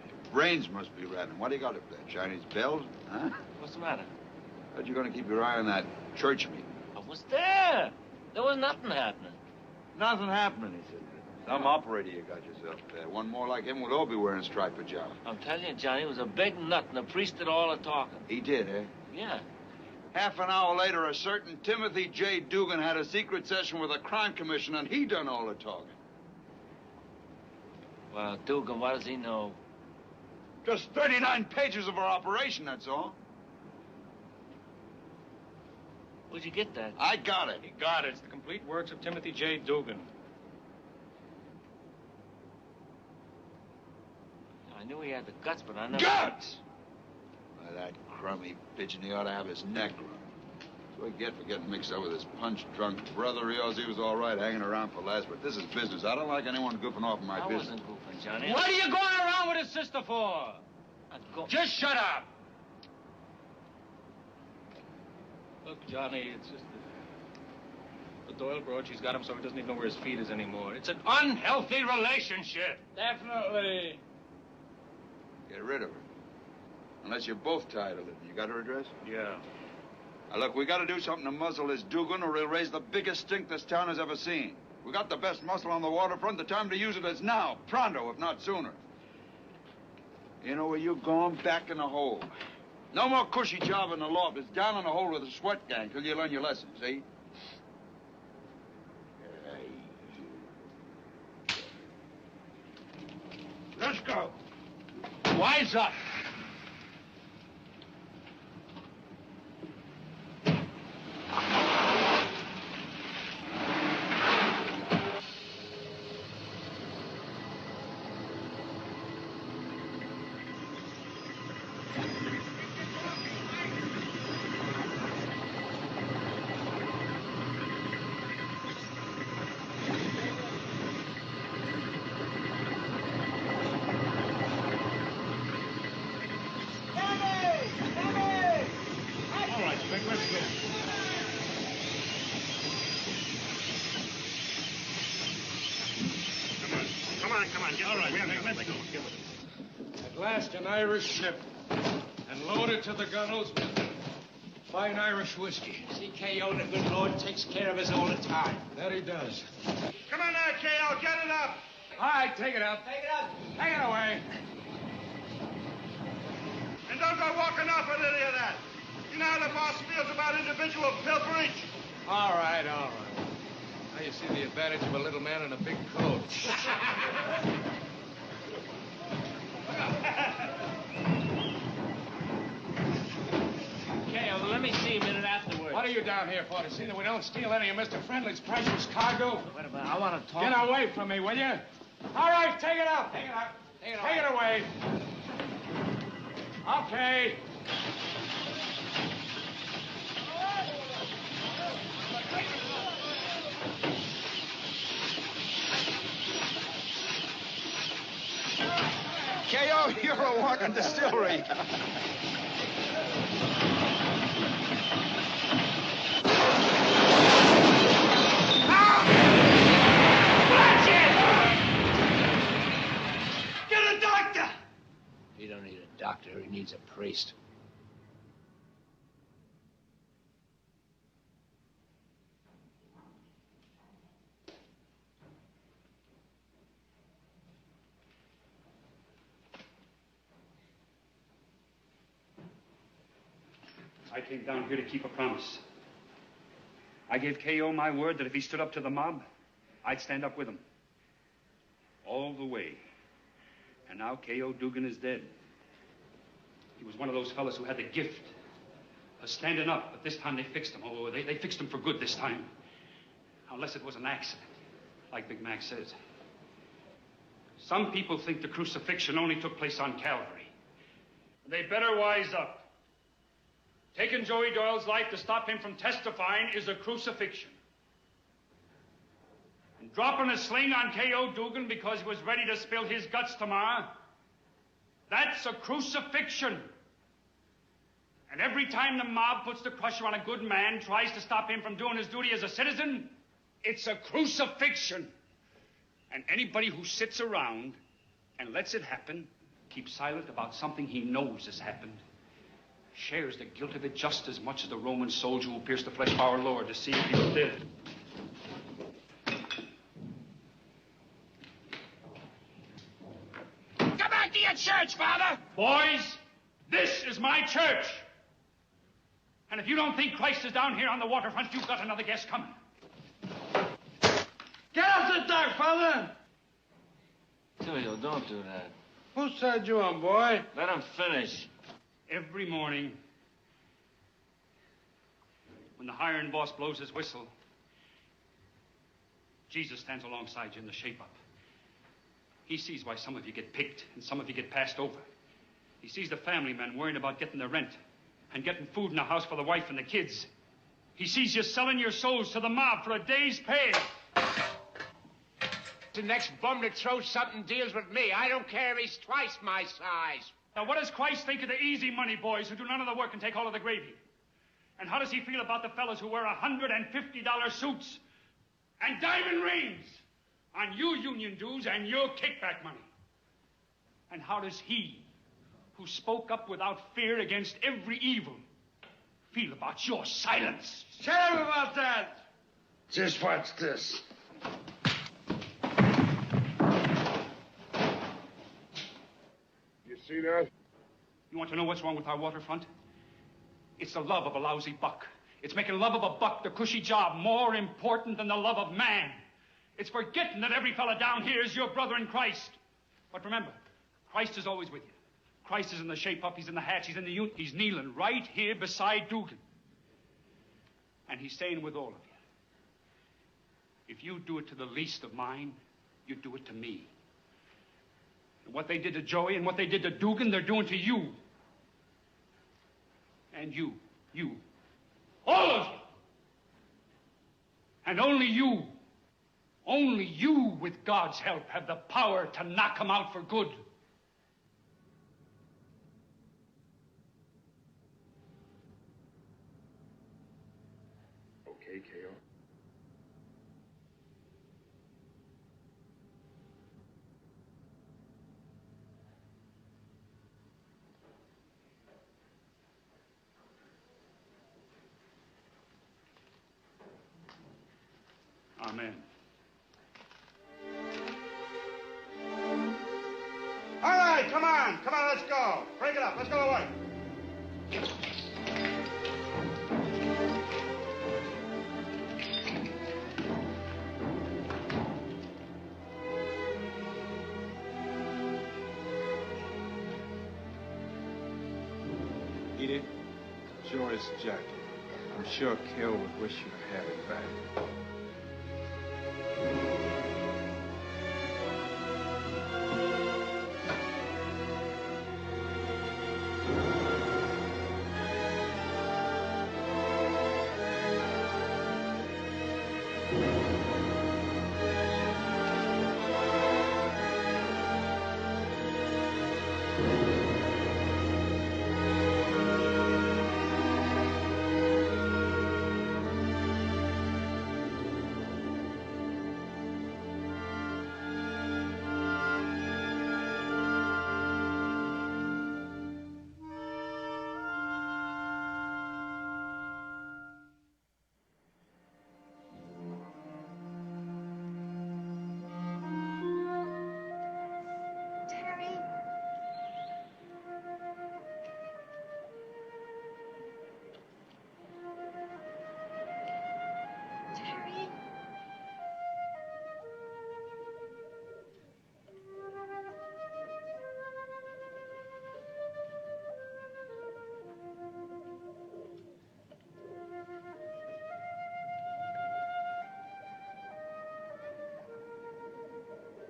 Your brains must be rattling. What do you got up there? Chinese bells? Huh?
What's the matter?
Thought you were going to keep your eye on that church meeting.
I was there. There was nothing happening.
Nothing happening, he said. Some operator you got yourself there. One more like him would all be wearing striped pajamas.
I'm telling you, Johnny, it was a big nut, and the priest did all the talking.
He did, eh?
Yeah.
Half an hour later, a certain Timothy J. Dugan had a secret session with a crime commissioner, and he done all the talking.
Well, Dugan, what does he know?
Just 39 pages of our operation, that's all.
Where'd you get that?
I got it.
He got it. It's the complete works of Timothy J. Dugan.
I knew he had the guts, but I never...
Guts! Why, that crummy pigeon, he ought to have his neck run. That's what he get for getting mixed up with his punch-drunk brother of yours. He was all right hanging around for last, but this is business. I don't like anyone goofing off in my business.
I wasn't goofing, Johnny.
What are you going around with his sister for? Just shut up. Look, Johnny, it's just the Doyle broad, she's got him so he doesn't even know where his feet is anymore. It's an unhealthy relationship.
Definitely.
Get rid of her. Unless you're both tired of it. You got her address?
Yeah.
Now, look, we got to do something to muzzle this Dugan, or he'll raise the biggest stink this town has ever seen. We got the best muscle on the waterfront. The time to use it is now. Pronto, if not sooner. You know where you're going? Back in the hole. No more cushy job in the loft. It's down in the hole with a sweat gang till you learn your lesson, see?
Let's go.
Wise up. At last, an Irish ship, and loaded to the gunwales with fine Irish whiskey.
CKO, the good Lord, takes care of us all the time.
That he does.
Come on now, KO, get it up.
All right, take it up.
Take it up.
Take it away.
And don't go walking off with any of that. You know how the boss feels about individual pilferage.
All right, all right. Now you see the advantage of a little man in a big coat.
Okay, well, let me see a minute afterwards.
What are you down here for? To see that we don't steal any of Mr. Friendly's precious cargo?
Wait a minute, I want to talk.
Get away from me, will you? All right, take it up. Take it up. Take it away. Okay.
K.O., you're a walking distillery.
Get a doctor!
He don't need a doctor. He needs a priest.
I came down here to keep a promise. I gave K.O. my word that if he stood up to the mob, I'd stand up with him. All the way. And now K.O. Dugan is dead. He was one of those fellas who had the gift of standing up, but this time they fixed him. Oh, they fixed him for good this time. Unless it was an accident, like Big Mac says. Some people think the crucifixion only took place on Calvary. They better wise up. Taking Joey Doyle's life to stop him from testifying is a crucifixion. And dropping a sling on K.O. Dugan because he was ready to spill his guts tomorrow, that's a crucifixion. And every time the mob puts the crusher on a good man, tries to stop him from doing his duty as a citizen, it's a crucifixion. And anybody who sits around and lets it happen, keeps silent about something he knows has happened, shares the guilt of it just as much as the Roman soldier who pierced the flesh of our Lord to see if he was dead.
Come back to your church, Father!
Boys, this is my church. And if you don't think Christ is down here on the waterfront, you've got another guest coming.
Get off the dock, Father!
Tilio, don't do that.
Whose side you on, boy?
Let him finish.
Every morning, when the hiring boss blows his whistle, Jesus stands alongside you in the shape-up. He sees why some of you get picked and some of you get passed over. He sees the family men worrying about getting their rent and getting food in the house for the wife and the kids. He sees you selling your souls to the mob for a day's pay.
The next bum that throws something deals with me. I don't care if he's twice my size.
Now, what does Christ think of the easy money boys who do none of the work and take all of the gravy? And how does he feel about the fellas who wear $150 suits and diamond rings on your union dues and your kickback money? And how does he, who spoke up without fear against every evil, feel about your silence?
Shut up about that! Just watch this.
See that?
You want to know what's wrong with our waterfront? It's the love of a lousy buck. It's making love of a buck, the cushy job, more important than the love of man. It's forgetting that every fella down here is your brother in Christ. But remember, Christ is always with you. Christ is in the shape-up, he's in the hatch, he's in the union. He's kneeling right here beside Dugan. And he's staying with all of you. If you do it to the least of mine, you do it to me. And what they did to Joey and what they did to Dugan, they're doing to you. And you. All of you. And only you, with God's help, have the power to knock them out for good.
Okay, K.O.
Amen.
All right, come on, let's go. Break it up, let's go away.
Edie, show her his jacket. I'm sure Karl would wish you had it back.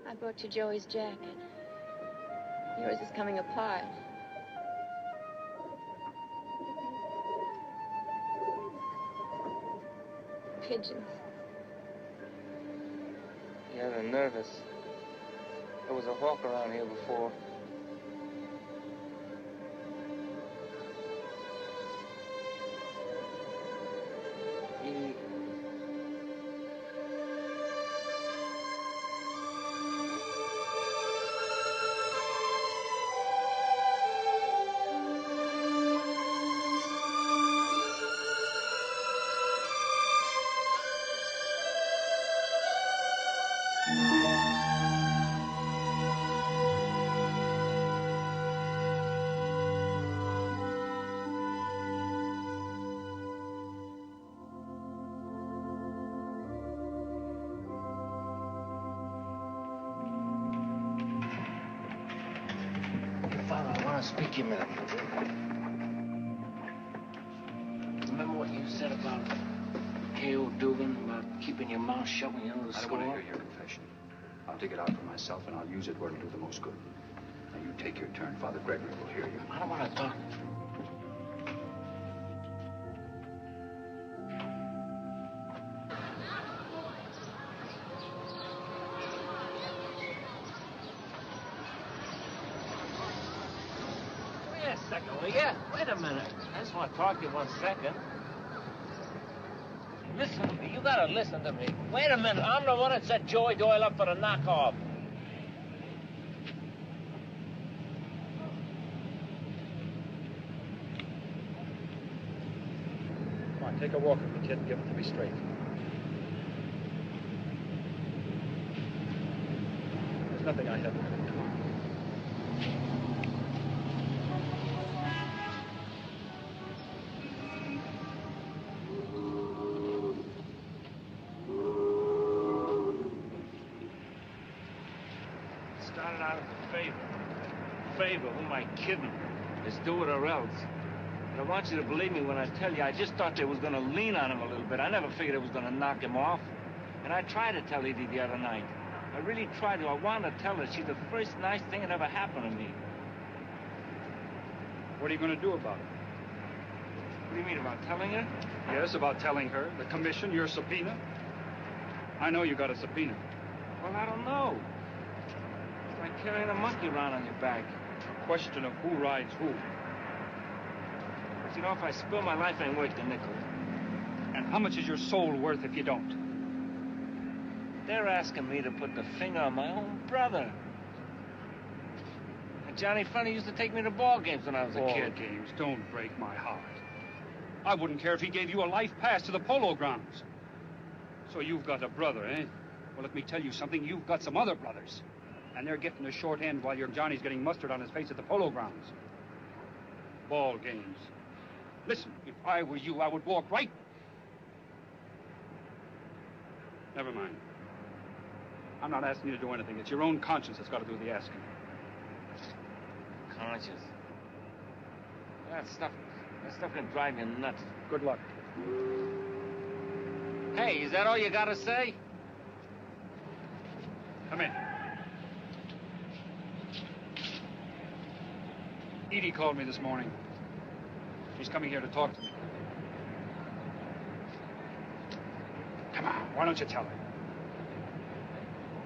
I brought you Joey's jacket. Yours is coming apart. Pigeons.
Yeah, they're nervous. There was a hawk around here before. Speak to you a minute. Remember what you said about K.O. Dugan, about keeping your mouth shut when you know the score?
I don't want to hear your confession. I'll dig it out for myself, and I'll use it where it'll do the most good. Now, you take your turn. Father Gregory will hear you.
I don't want to talk. Wait a minute. I just want to talk to you 1 second. Listen, you gotta listen to me. Wait a minute. I'm the one that set Joey Doyle up for the knockoff.
Come on, take a walk with me, kid, and give it to me straight. There's nothing I haven't done.
Favor, who am I kidding? It's do it or else. But I want you to believe me when I tell you, I just thought they was gonna lean on him a little bit. I never figured it was gonna knock him off. And I tried to tell Edie the other night. I really tried to. I wanted to tell her she's the first nice thing that ever happened to me.
What are you going to do about it?
What do you mean, about telling her?
Yes, about telling her. The commission, your subpoena. I know you got a subpoena.
Well, I don't know. It's like carrying a monkey around on your back.
A question of who rides who.
But you know, if I spill my life, ain't worth the nickel.
And how much is your soul worth if you don't?
They're asking me to put the finger on my own brother. And Johnny Funny used to take me to ball games when I was a kid.
Ball games don't break my heart. I wouldn't care if he gave you a life pass to the polo grounds. So you've got a brother, eh? Well, let me tell you something. You've got some other brothers. And they're getting the short end while your Johnny's getting mustard on his face at the polo grounds. Ball games. Listen, if I were you, I would walk right... Never mind. I'm not asking you to do anything. It's your own conscience that's got to do the asking.
Conscience? That stuff can drive you nuts.
Good luck.
Hey, is that all you gotta say?
Come in. Edie called me this morning. She's coming here to talk to me. Come on, why don't you tell her?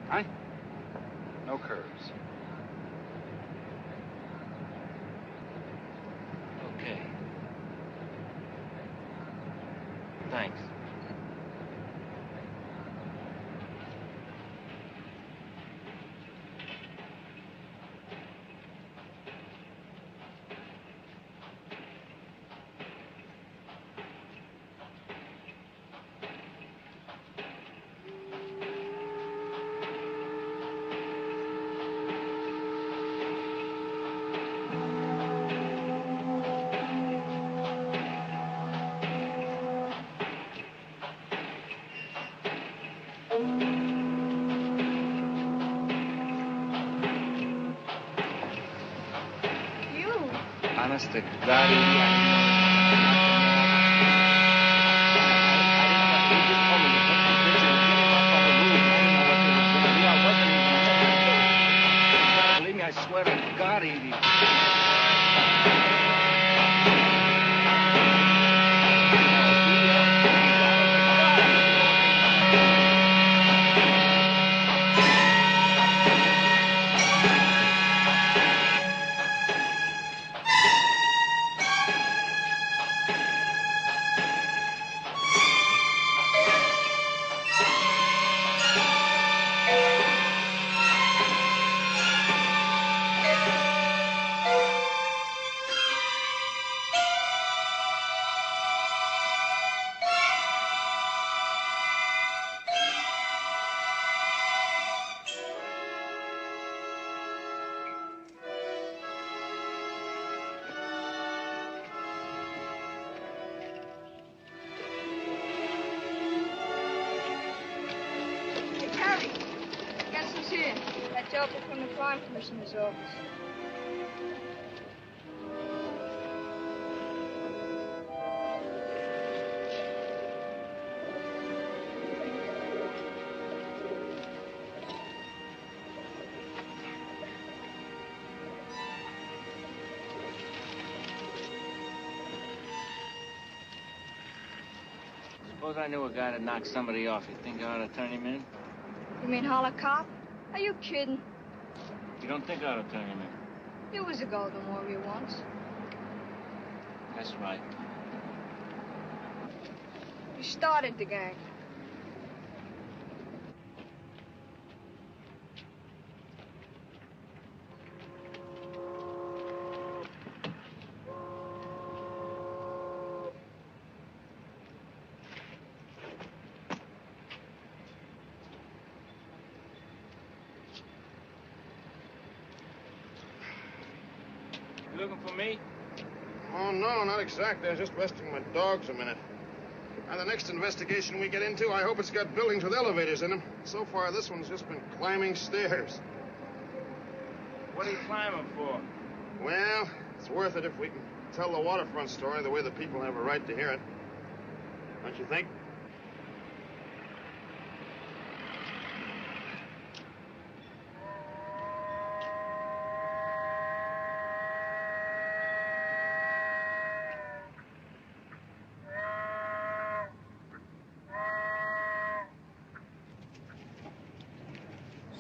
Huh? No curves.
Okay. Thanks. Honest to God, Edie, I didn't just told me to take the picture and get him up on the roof. I didn't know what they were going to do. I wasn't even... Believe me, I swear to God, Edie.
From the Crime Commissioner's office.
Suppose I knew a guy that knocked somebody off. You think I ought to turn him in?
You mean holler cop? Are you kidding?
You don't think I ought to turn him in?
You was a golden warrior once.
That's right.
You started the gang.
You looking for me?
Oh, no, not exactly. I was just resting my dogs a minute. Now, the next investigation we get into, I hope it's got buildings with elevators in them. So far, this one's just been climbing stairs.
What are you climbing for?
Well, it's worth it if we can tell the Waterfront story the way the people have a right to hear it. Don't you think?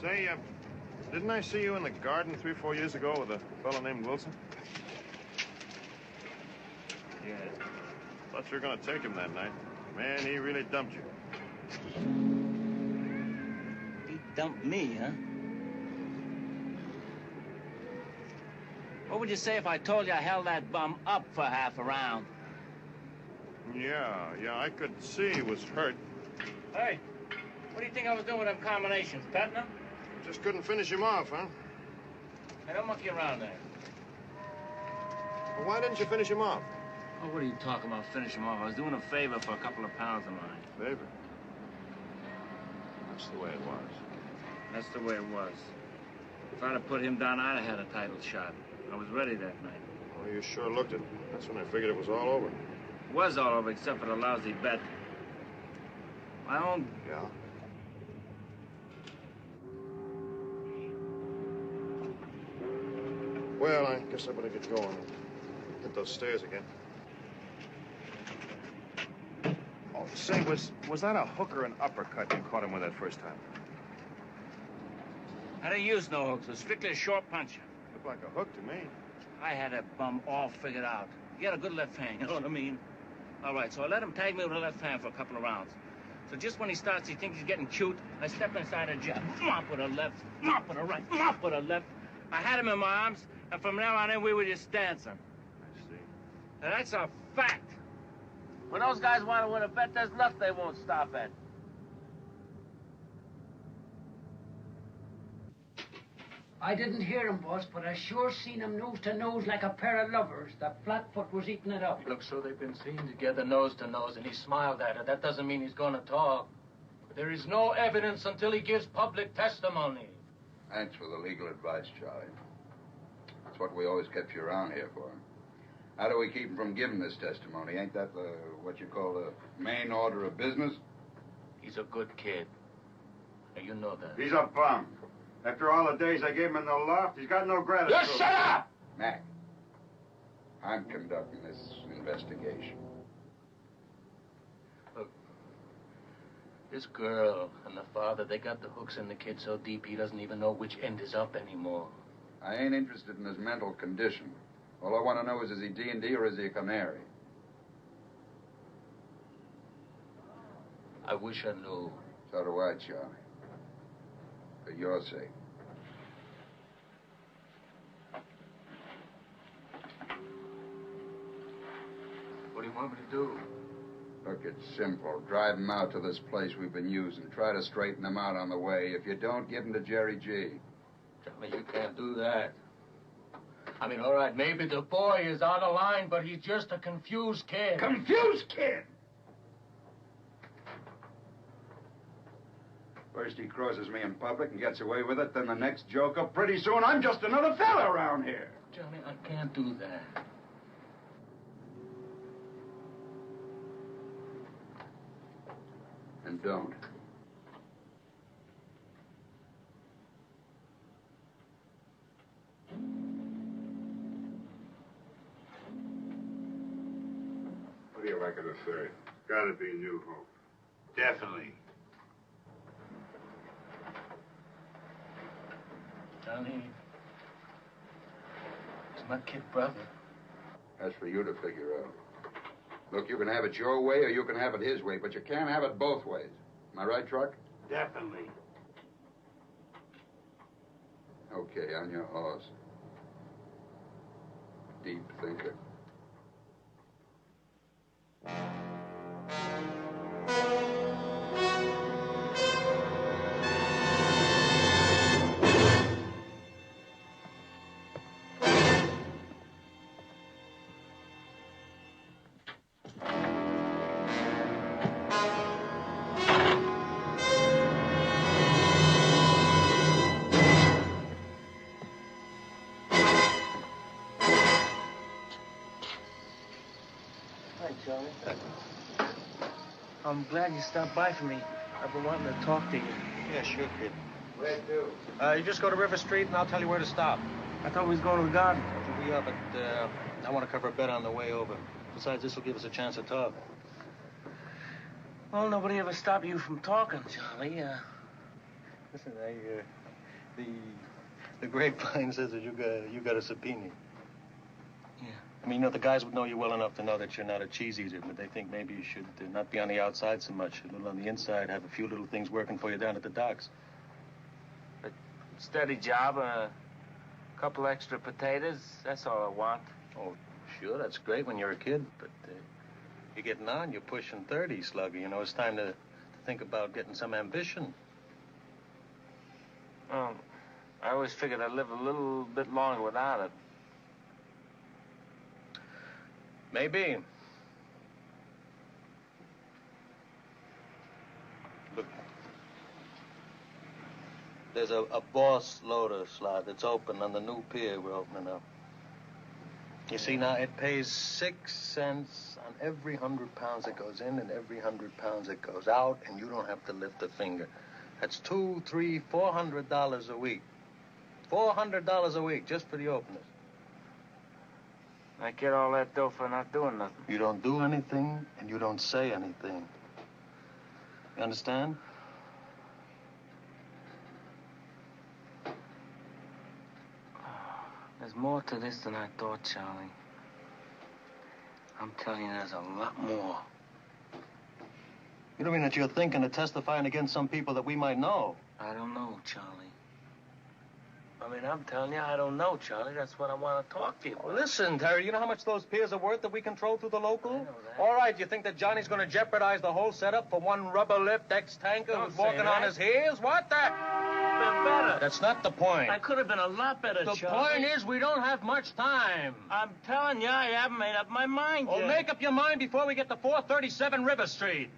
Say, didn't I see you in the garden 3 or 4 years ago with a fellow named Wilson?
Yeah.
Thought you were going to take him that night. Man, he really dumped you.
He dumped me, huh? What would you say if I told you I held that bum up for half a round?
Yeah, I could see he was hurt.
Hey, what do you think I was doing with them combinations? Petting them?
Just couldn't finish him off, huh?
Hey, don't monkey around there.
Well, why didn't you finish him off?
Oh, what are you talking about, finish him off? I was doing a favor for a couple of pals of mine.
Favor? That's the way it was.
That's the way it was. If I'd have put him down, I'd have had a title shot. I was ready that night.
Well, you sure looked it. That's when I figured it was all over.
Was all over except for the lousy bet. My own...
Yeah? Well, I guess I better get going. Hit those stairs again. Oh, say, was that a hook or an uppercut you caught him with that first time?
I didn't use no hooks. It was strictly a short punch.
Looked like a hook to me.
I had that bum all figured out. He had a good left hand, you know what I mean? All right, so I let him tag me with a left hand for a couple of rounds. So just when he starts, he thinks he's getting cute, I step inside a jab. Mop with a left, mop with a right, mop with a left. I had him in my arms, and from now on in, we were just dancing.
I see.
Now, that's a fact. When those guys want to win a bet, there's nothing they won't stop at.
I didn't hear him, boss, but I sure seen him nose to nose like a pair of lovers. The flatfoot was eating it up.
Looks so they've been seen together nose to nose, and he smiled at her. That doesn't mean he's going to talk. But there is no evidence until he gives public testimony.
Thanks for the legal advice, Charlie. That's what we always kept you around here for. How do we keep him from giving this testimony? Ain't that what you call the main order of business?
He's a good kid. And you know that.
He's a bum. After all the days I gave him in the loft, he's got no gratitude.
You shut up!
Mac, I'm conducting this investigation.
Look, this girl and the father, they got the hooks in the kid so deep he doesn't even know which end is up anymore.
I ain't interested in his mental condition. All I want to know is he D&D or is he a canary?
I wish I knew.
So do I, Charlie. For your sake.
What do you want me to do?
Look, it's simple. Drive him out to this place we've been using. Try to straighten him out on the way. If you don't, give him to Jerry G.
Johnny, you can't do that. I mean, all right, maybe the boy is out of line, but he's just a confused kid.
Confused kid? First he crosses me in public and gets away with it, then the next joker. Pretty soon I'm just another fella around here.
Johnny, I can't do that.
And don't.
What do you like of the third? Gotta be New Hope.
Definitely.
Johnny, he's my kid brother.
That's for you to figure out. Look, you can have it your way or you can have it his way, but you can't have it both ways. Am I right, Truck?
Definitely.
Okay, on your horse. Deep thinker.
I'm glad you stopped by for me. I've been wanting to talk to you.
Yeah, sure, kid.
Where to?
You just go to River Street, and I'll tell you where to stop.
I thought we was going to the garden.
We are, but I want to cover a bet on the way over. Besides, this will give us a chance to talk.
Well, nobody ever stopped you from talking, Charlie.
Listen, the grapevine says that you got a subpoena.
Yeah.
I mean, the guys would know you well enough to know that you're not a cheese eater, but they think maybe you should not be on the outside so much, a little on the inside, have a few little things working for you down at the docks.
A steady job, a couple extra potatoes, that's all I want.
Oh, sure, that's great when you're a kid, but you're getting on, you're pushing 30, Slugger. You know, it's time to think about getting some ambition.
Well, I always figured I'd live a little bit longer without it.
Maybe. Look, there's a boss loader slot that's open on the new pier we're opening up. You see, now, it pays 6 cents on every 100 pounds that goes in and every 100 pounds that goes out, and you don't have to lift a finger. That's $200, $300, $400 a week. $400 a week just for the openers.
I get all that dough for not doing nothing.
You don't do anything, and you don't say anything. You understand?
There's more to this than I thought, Charlie. I'm telling you, there's a lot more.
You don't mean that you're thinking of testifying against some people that we might know?
I don't know, Charlie. I mean, I'm telling you, I don't know, Charlie. That's what I want to talk to you about.
Listen, Terry, you know how much those piers are worth that we control through the local?
I know that.
All right, you think that Johnny's going to jeopardize the whole setup for one rubber-lipped ex-tanker who's walking on his heels? What the?
Been better.
That's not the point.
I could have been a lot better,
The
Charlie.
point is we don't have much time.
I'm telling you, I haven't made up my mind yet.
Well, make up your mind before we get to 437 River Street.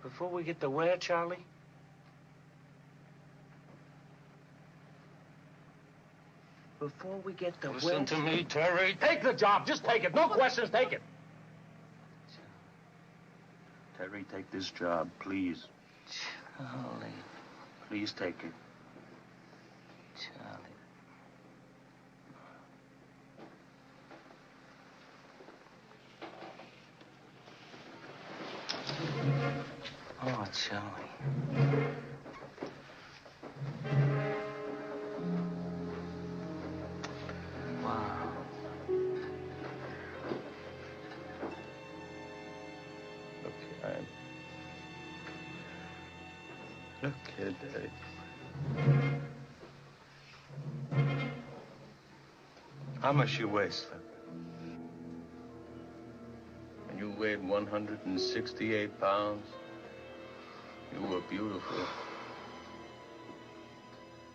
Before we get to where, Charlie? Before we get to where?
Listen to me, Terry. Take the job. Just take it. No questions. Take it. Terry, take this job, please.
Charlie.
Please take it.
Charlie. Oh, Charlie. Wow.
Look here, Look here, Daddy. How much you weigh, Slipper? When you weighed 168 pounds, you were beautiful.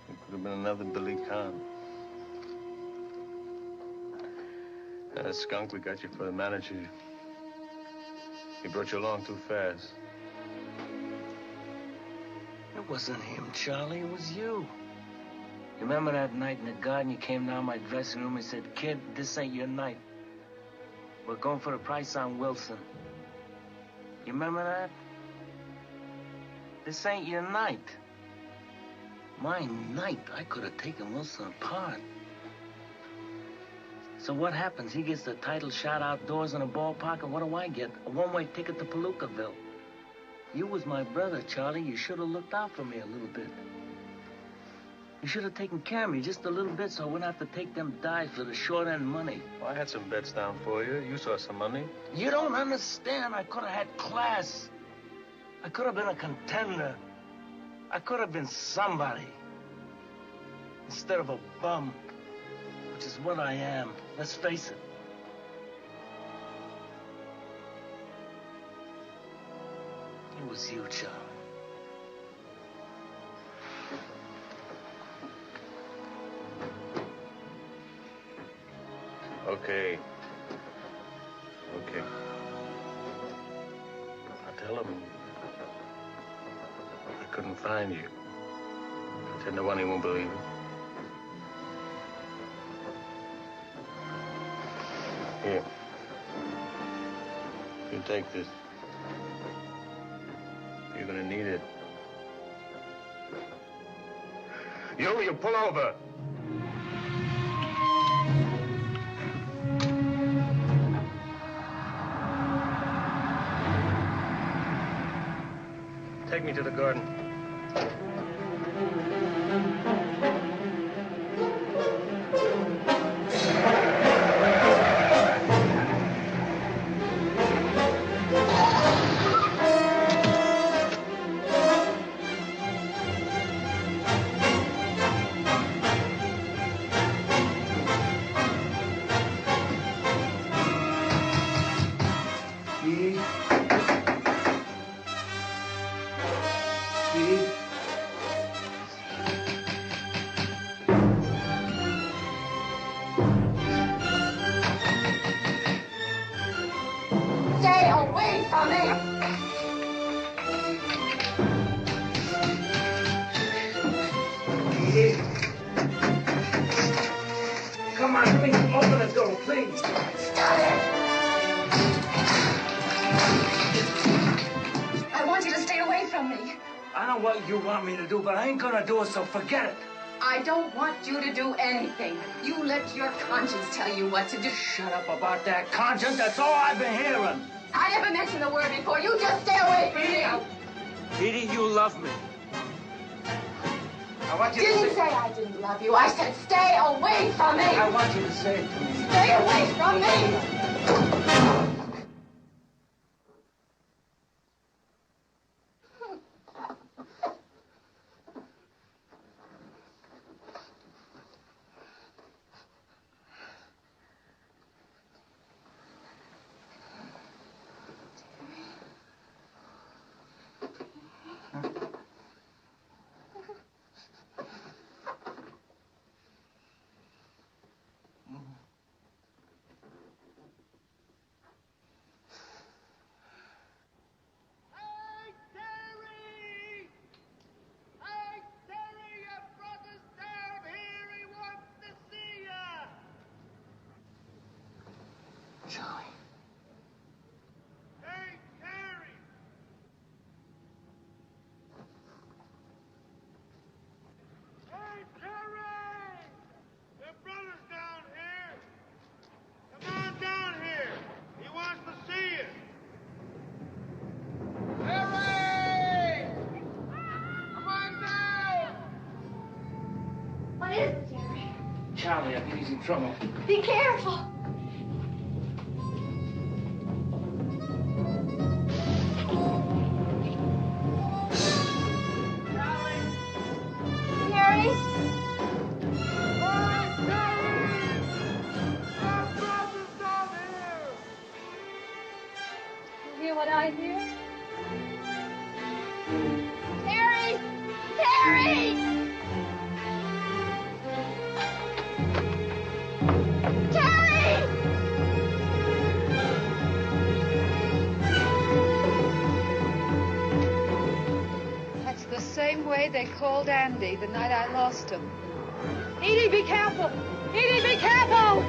You could have been another Billy Khan. That skunk we got you for the manager, he brought you along too fast.
It wasn't him, Charlie. It was you. You remember that night in the garden? You came down my dressing room and said, "Kid, this ain't your night. We're going for the price on Wilson." You remember that? This ain't your night. My night. I could have taken Wilson apart. So what happens? He gets the title shot outdoors in a ballpark, and what do I get? A one-way ticket to Palookaville. You was my brother, Charlie. You should have looked out for me a little bit. You should have taken care of me just a little bit so I wouldn't have to take them dives for the short-end money.
Well, I had some bets down for you. You saw some money.
You don't understand. I could have had class. I could have been a contender. I could have been somebody. Instead of a bum, which is what I am. Let's face it. It was you, Charlie.
Okay. Okay. I'll tell him I couldn't find you. I said nobody won't believe it. Here. You take this. You're gonna need it. You pull over. Take me to the garden.
know what you want me to do, but I ain't gonna do it, so forget it.
I don't want you to do anything. You let your conscience tell you what to do.
Shut up about that conscience. That's all I've been hearing.
I never mentioned the word before. You just stay away from me.
Edie, you love me.
I want you
Didn't say I didn't love you. I said stay away from me.
I want you to say it to me.
Stay away from me.
Charlie, I think he's in trouble.
Be careful.
Harry? You hear what I hear? Terry! Terry!
Same way they called Andy the night I lost him. Edie, be careful! Edie, be careful!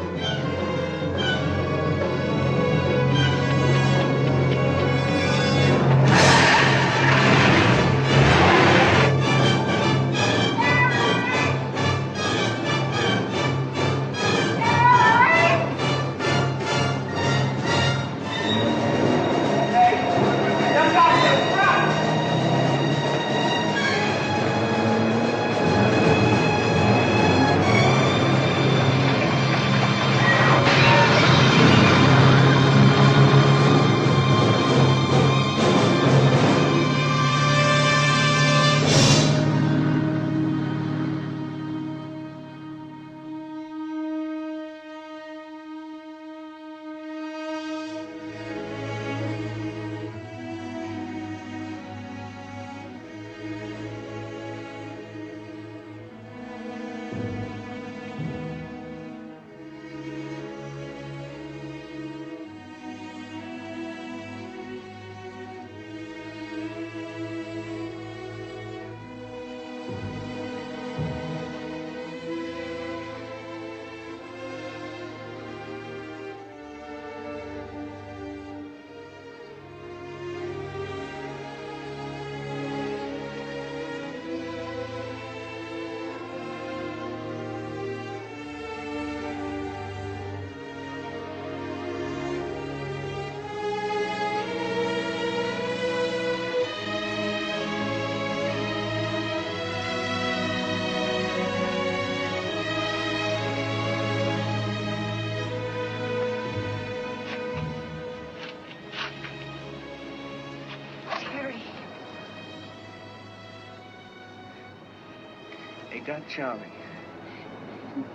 They got Charlie.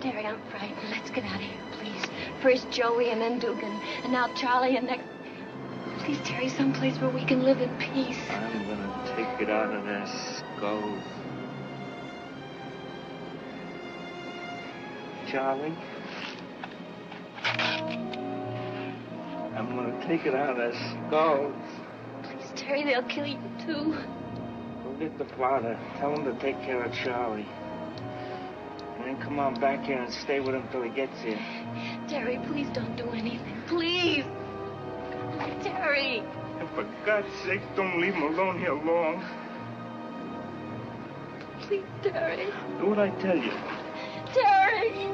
Terry, I'm frightened. Let's get out of here, please. First Joey and then Dugan. And now Charlie and next... Please, Terry, someplace where we can live in peace.
I'm gonna take it out of their skulls. Charlie? I'm gonna take it out of their skulls.
Please, Terry, they'll kill you, too.
Go get the father. Tell him to take care of Charlie. And then come on back here and stay with him till he gets here.
Terry, please don't do anything. Please. Terry.
And for God's sake, don't leave him alone here long.
Please, Terry.
Do what I tell you.
Terry!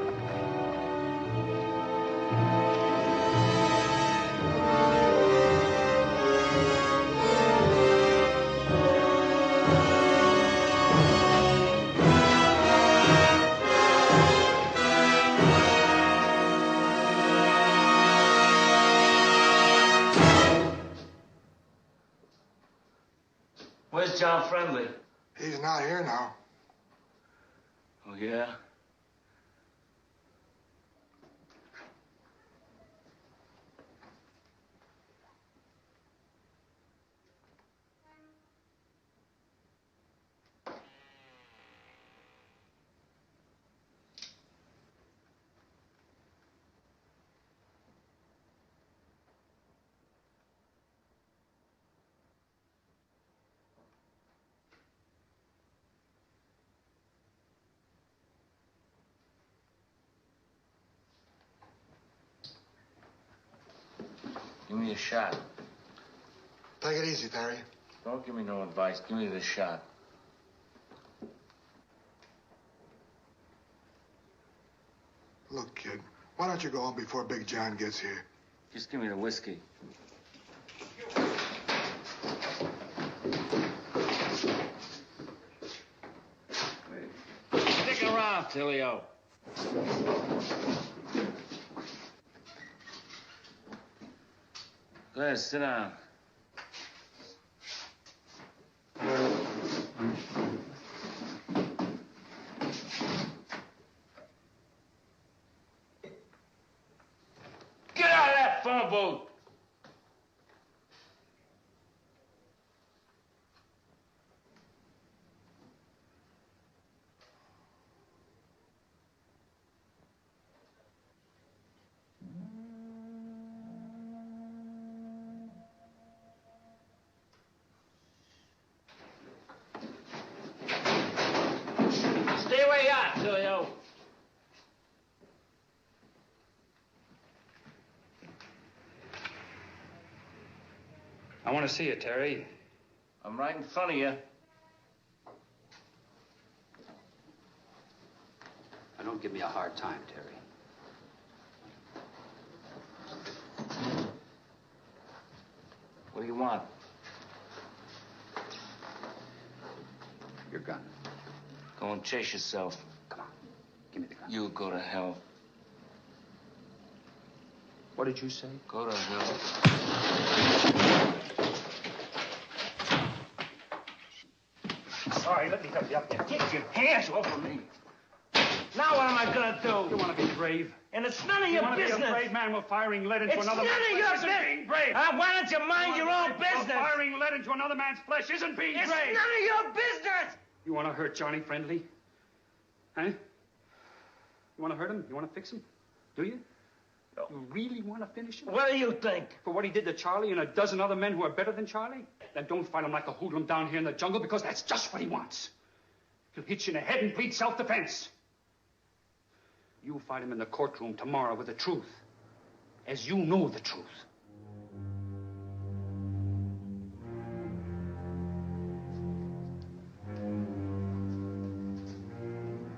Where's John Friendly?
He's not here now.
Oh, yeah? Give me a shot.
Take it easy, Terry.
Don't give me no advice. Give me the shot.
Look, kid, why don't you go on before Big John gets here?
Just give me the whiskey. Stick around, Tillio. Go ahead, sit down. Get out of that phone booth! Stay where you are, Tillio.
I want to see you, Terry.
I'm right in front of you.
Now, don't give me a hard time, Terry.
What do you want?
Your gun.
Go and chase yourself.
Come on. Give me the gun.
You go to hell.
What did you say?
Go to hell.
Sorry, let me help you up there.
Get your hands off of me. Now what am I gonna do?
You want to be brave?
And it's none of your business.
You want to be a brave man with firing lead into
It's
another
none
man's
of your
flesh isn't
business.
being brave.
Why don't you mind your own business?
Firing lead into another man's flesh isn't being
It's
brave.
none of your business.
You want to hurt Johnny Friendly? Huh? You want to hurt him? You want to fix him? Do you?
No.
You really want to finish him?
What do you think?
For what he did to Charlie and a dozen other men who are better than Charlie? Then don't fight him like a hoodlum down here in the jungle, because that's just what he wants. He'll hit you in the head and plead self-defense. You fight him in the courtroom tomorrow with the truth, as you know the truth.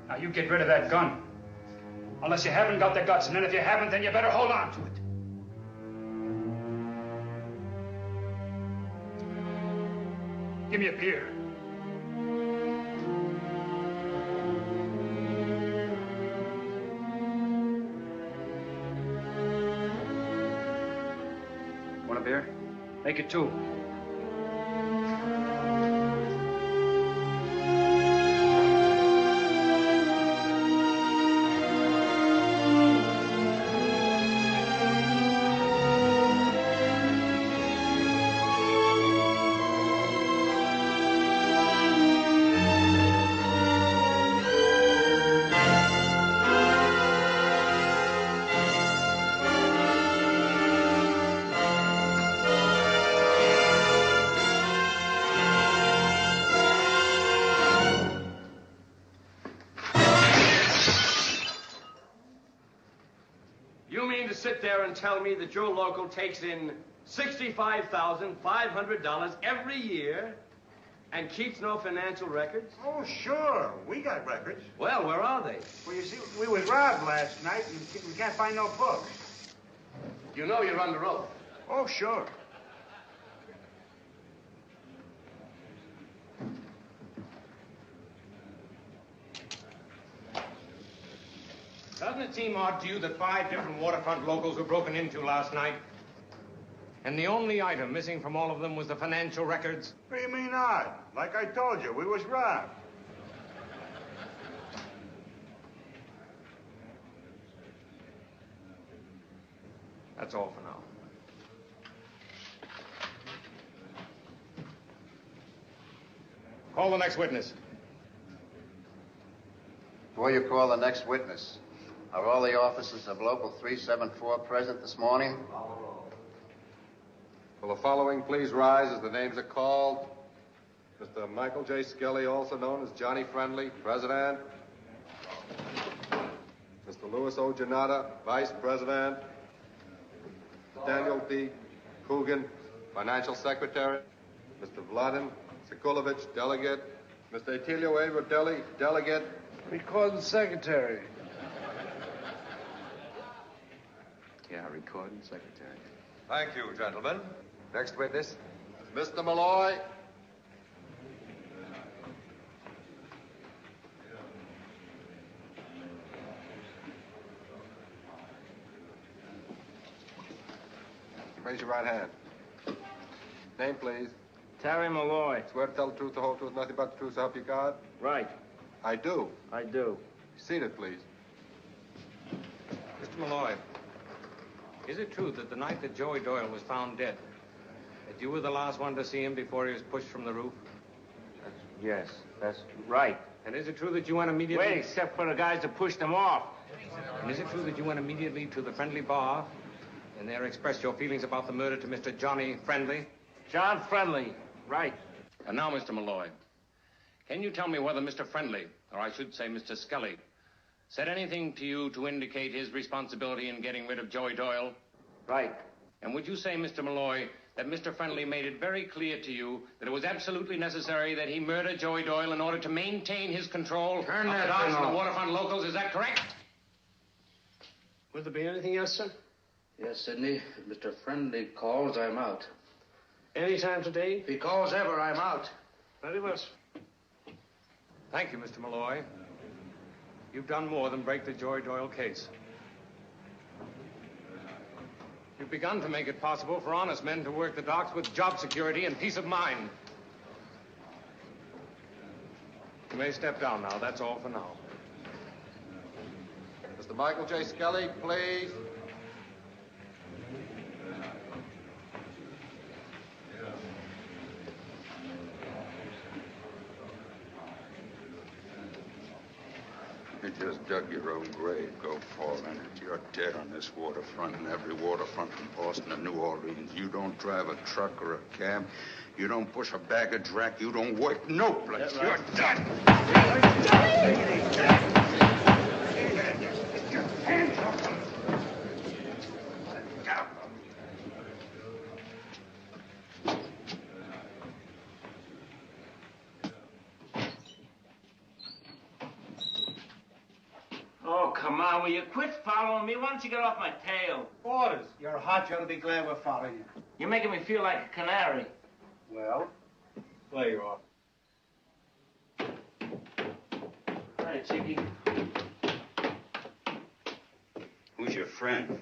Now, you get rid of that gun. Unless you haven't got the guts, and then if you haven't, then you better hold on to it. Give me a beer. Want a beer? Make it two.
Sit there and tell me that your local takes in $65,500 every year And keeps no financial records?
Oh, sure. We got records.
Well, where are they?
Well, you see, we was robbed last night, and we can't find no books.
You know you're under oath.
Oh, sure.
Doesn't it seem odd to you that 5 different waterfront locals were broken into last night? And the only item missing from all of them was the financial records?
What do you mean odd? Like I told you, we was robbed.
That's all for now. Call the next witness.
Before you call the next witness, are all the officers of Local 374 present this morning?
Will the following please rise as the names are called? Mr. Michael J. Skelly, also known as Johnny Friendly, President. Mr. Louis O. Janata, Vice President. Daniel P. Coogan, Financial Secretary. Mr. Vladimir Sekulovich, Delegate. Mr. Atilio A. Rodelli, Delegate.
Recording Secretary.
Yeah, recording secretary.
Thank you, gentlemen. Next witness. Mr. Malloy. Raise your right hand. Name, please.
Terry Malloy.
Swear to tell the truth, the whole truth, nothing but the truth, so help you God?
Right.
I do.
I do.
Seated, please.
Mr. Malloy, is it true that the night that Joey Doyle was found dead, that you were the last one to see him before he was pushed from the roof?
Yes, that's right.
And is it true that you went immediately...
Wait, except for the guys that pushed him off.
And is it true that you went immediately to the Friendly Bar and there expressed your feelings about the murder to Mr. Johnny Friendly?
John Friendly, right.
And now, Mr. Malloy, can you tell me whether Mr. Friendly, or I should say Mr. Skelly, said anything to you to indicate his responsibility in getting rid of Joey Doyle?
Right.
And would you say, Mr. Malloy, that Mr. Friendly made it very clear to you that it was absolutely necessary that he murder Joey Doyle in order to maintain his control of the docks and the waterfront locals? Is that correct?
Will there be anything else, sir?
Yes, Sidney. If Mr. Friendly calls, I'm out.
Any time today?
If he calls ever, I'm out.
Very well, sir.
Thank you, Mr. Malloy. You've done more than break the Joey Doyle case. You've begun to make it possible for honest men to work the docks with job security and peace of mind. You may step down now. That's all for now.
Mr. Michael J. Skelly, please.
You just dug your own grave. Go fall in it. You're dead on this waterfront and every waterfront from Boston to New Orleans. You don't drive a truck or a cab. You don't push a baggage rack. You don't work no place.
Right.
You're done. Hands up.
Oh, come on, will you quit following me? Why don't you get off my tail?
Orders. You're hot, you ought to be glad we're following you.
You're making me feel like a canary.
Well, play you off.
Hi, Chicky.
Who's your friend?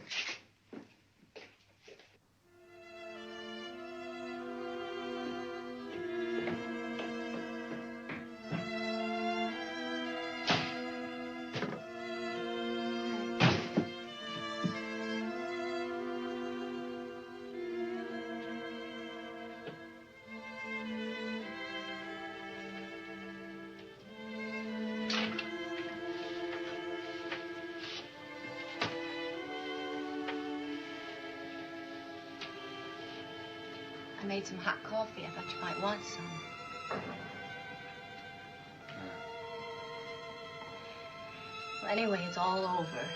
I made some hot coffee. I thought you might want some. Well, anyway, it's all over.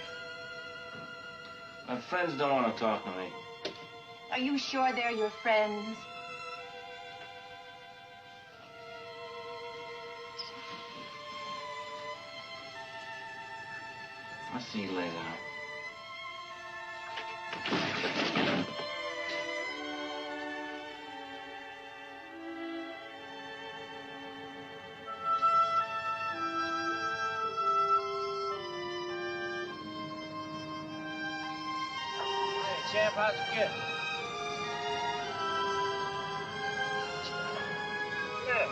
My friends don't want to talk to me.
Are you sure they're your friends?
I'll see you later.
Hey, champ, how's it get? Yeah.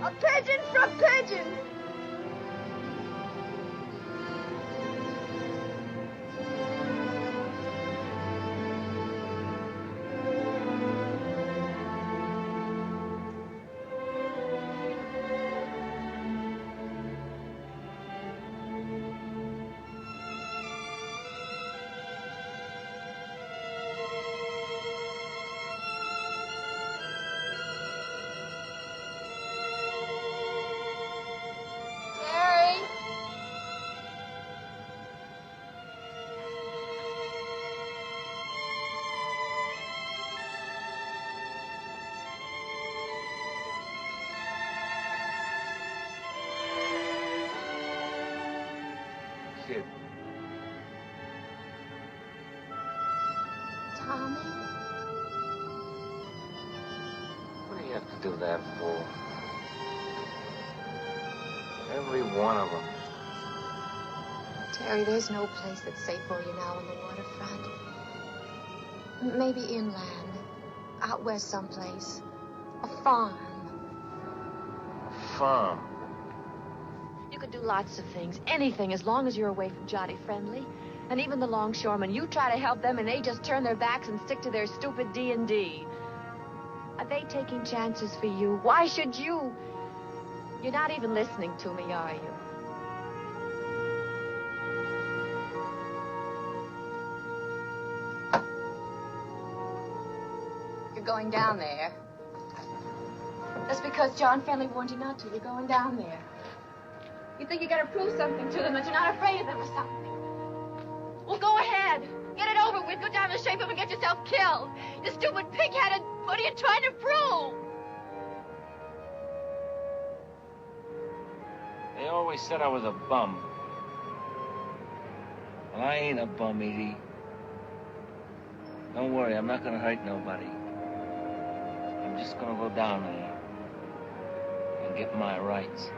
A pigeon from Pigeon!
Kid.
Tommy?
What do you have to do that for? Every one of them.
Terry, there's no place that's safe for you now on the waterfront. Maybe inland. Out west someplace. A farm.
A farm?
You could do lots of things, anything, as long as you're away from Johnny Friendly. And even the longshoremen, you try to help them and they just turn their backs and stick to their stupid D&D. Are they taking chances for you? Why should you? You're not even listening to me, are you?
You're going down there. Just because John Friendly warned you not to, you're going down there. You think you gotta prove something to them, that you're not afraid of them or something.
Well, go ahead. Get it over with. Go down and shape him and get yourself killed. You stupid pig-headed... What are you trying to prove?
They always said I was a bum. Well, I ain't a bum, Edie. Don't worry, I'm not gonna hurt nobody. I'm just gonna go down there and get my rights.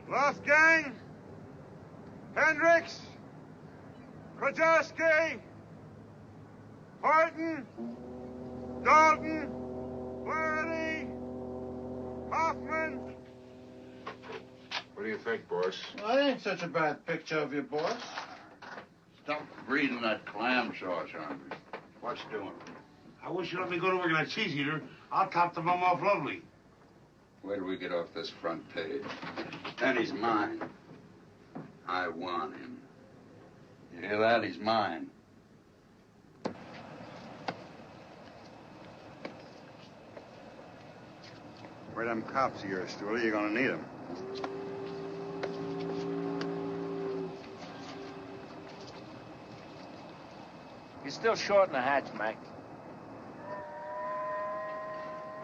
Wolfgang, Hendricks, Krajewski, Horton, Dalton, Flaherty, Hoffman.
What do you think, boss?
Well, that ain't such a bad picture of you, boss.
Stop breathing that clam sauce on me. What's doing?
I wish you'd let me go to work in that cheese eater. I'll top the bum off lovely.
Where do we get off this front page? And he's mine. I want him. You hear that? He's mine.
Where them cops of yours, Stewart? You're gonna need them.
You're still short in the hatch, Mac.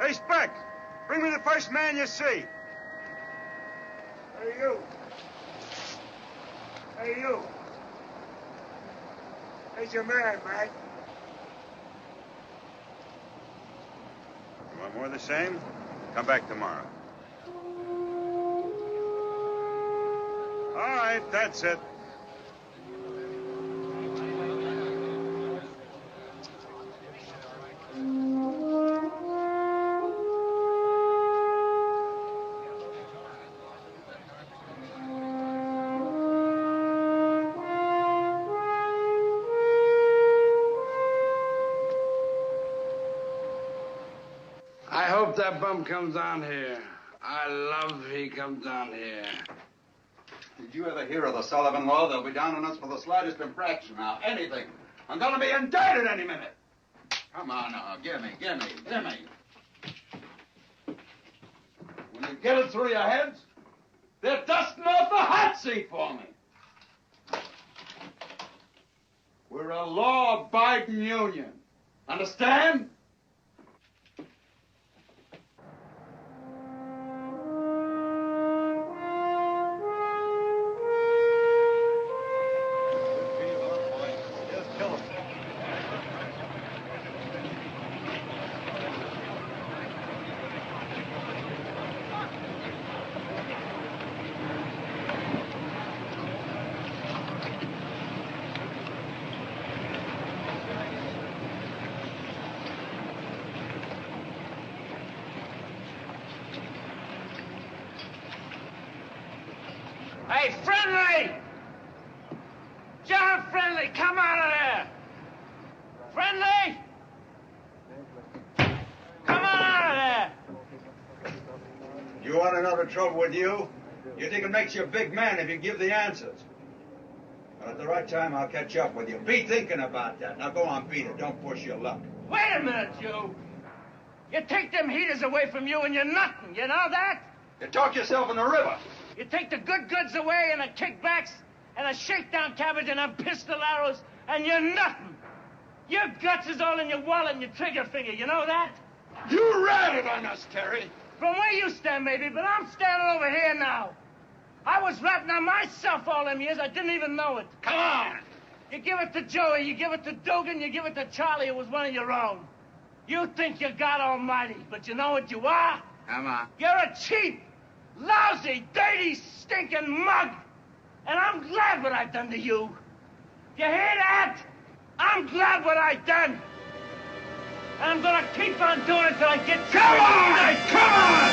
Hey, Speck, bring me the first man you see.
Hey, you. Hey, you. There's your man, Mac.
You want more of the same? Come back tomorrow. All right, that's it.
I hope that bum comes down here. I love he comes down here.
Did you ever hear of the Sullivan Law? They'll be down on us for the slightest infraction now. Anything. I'm gonna be indicted any minute. Come on now, give me. When you get it through your heads, they're dusting off the hot seat for me. We're a law-abiding union. Understand?
Hey, Friendly! John Friendly, come out of there! Friendly! Come on out of there!
You want to know the trouble with you? You think it makes you a big man if you give the answers. But at the right time, I'll catch up with you. Be thinking about that. Now go on, beat it. Don't push your luck.
Wait a minute, you! You take them heaters away from you and you're nothing, you know that?
You talk yourself in the river.
You take the good goods away and the kickbacks and the shakedown cabbage and the pistol arrows and you're nothing. Your guts is all in your wallet and your trigger finger, you know that?
You ratted on us, Terry.
From where you stand, maybe, but I'm standing over here now. I was ratting on myself all them years, I didn't even know it.
Come on!
You give it to Joey, you give it to Dugan, you give it to Charlie, it was one of your own. You think you're God Almighty, but you know what you are?
Come on.
You're a cheap, lousy, dirty, stinking mug. And I'm glad what I've done to you. You hear that? I'm glad what I've done. And I'm gonna keep on doing it till I get... Come on! Come on!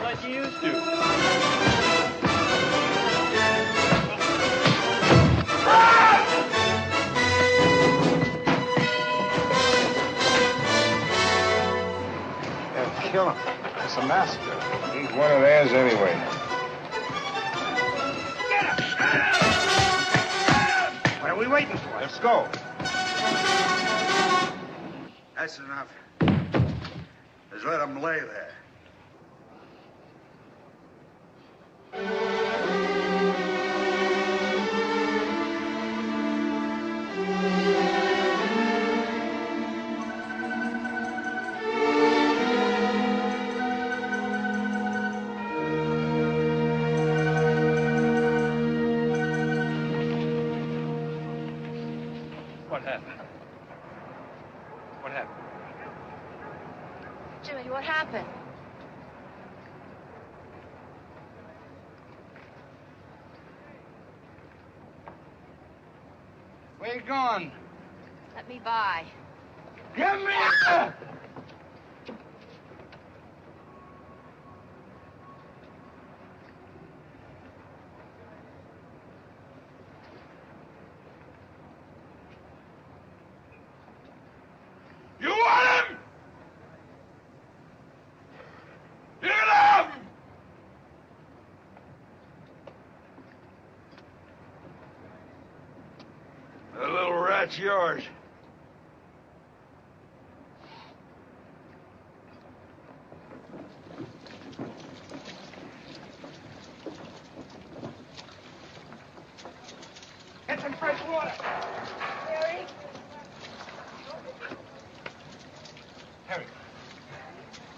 Like you used to.
They'll kill him. It's a massacre.
He's one of theirs anyway.
What are we waiting for? Let's go. That's enough. Just let them lay there.
What happened? What happened?
Jimmy, what happened?
Where you going?
Let me by.
Give me a... You want him? That's yours.
Get some fresh water.
Harry?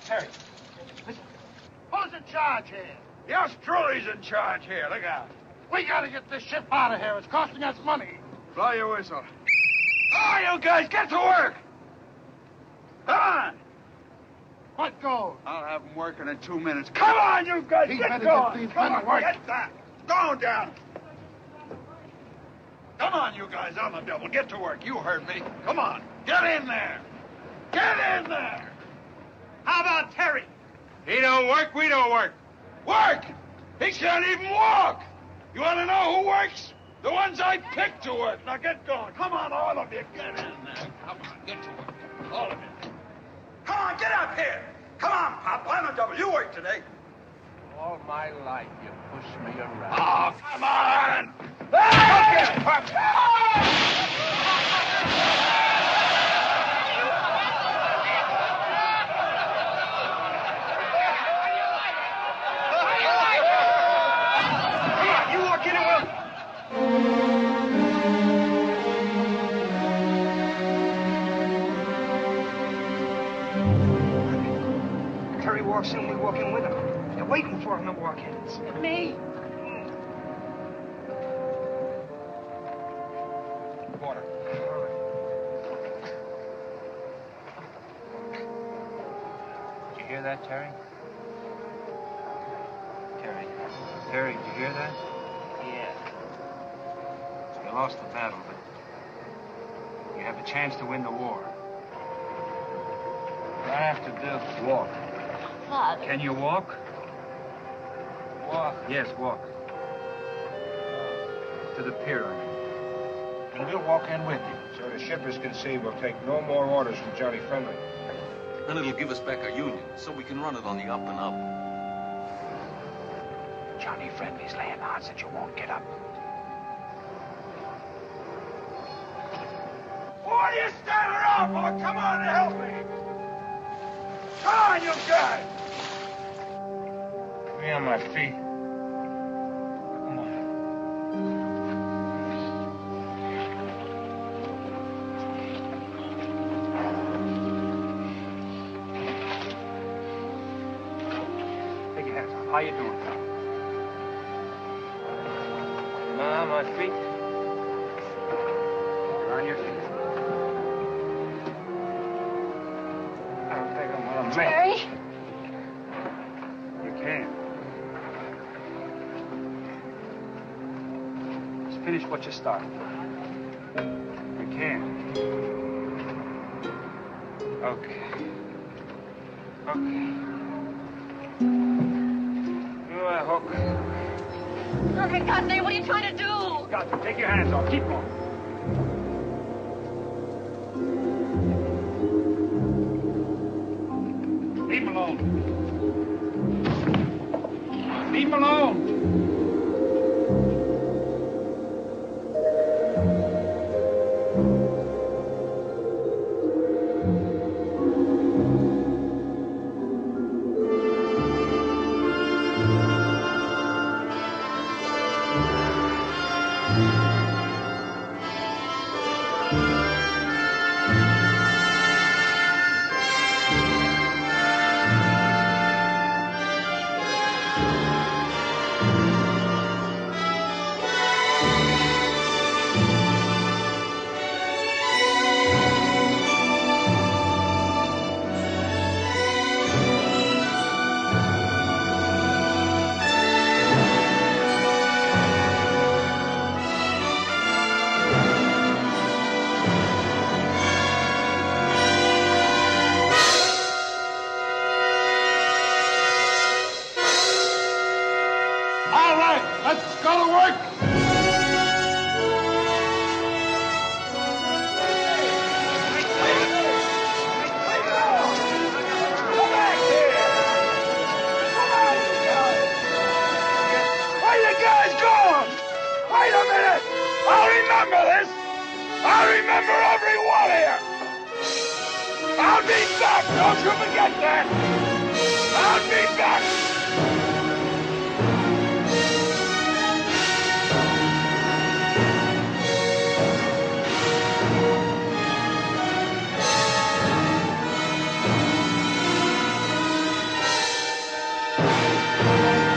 Harry, listen. Who's in charge here?
The Australia's in charge here. Look out.
We gotta get this ship out of here. It's costing us money.
Blow your whistle. Oh, you guys, get to work. Come on.
What goes?
I'll have them working in 2 minutes. Come on, you guys,
He's
get
better
going.
get these
Come
men
on,
working.
get that. Go down. Come on, you guys, on the double. Get to work. You heard me. Come on. Get in there. Get in there.
How about Terry?
He don't work, we don't work. Work? He can't even walk. You want to know who works? The ones I picked to work. Now get going. Come on, all of you. Get in there. Come on, get to work. All of you. Come on, get up here. Come on, Pop. I'm a double. You work today.
All my life, you push me around.
Oh, come on. Hey!
You walk in and we'll... Terry walks in, we walk in with him. They're waiting for him to walk in. It's me.
Water.
Did you hear that, Terry? Terry, did you hear that?
Yeah.
You lost the battle, but you have a chance to win the war. What I have to do? Walk.
Father.
Can you walk? Walk. Yes, walk. To the pier, I mean. And we'll walk in with you.
So the shippers can see we'll take no more orders from Johnny Friendly.
Then it'll give us back our union, so we can run it on the up and up.
Johnny Friendly's laying odds that you won't get up.
What are you standing around for? Come on and help me. Come on, you guys.
Me on my feet. Come on.
Take your hands off. How you doing?
On my feet.
You're on your feet. I don't think I'm gonna make
Terry?
it. You can. Just finish what you started. You can. Okay. You a hook.
Okay, goddamn, what are you trying to do?
Scott, take your hands off. Keep on. Leave him alone. Leave him alone.
I'll I remember every one of you. I'll be back. Don't you forget that. I'll be back.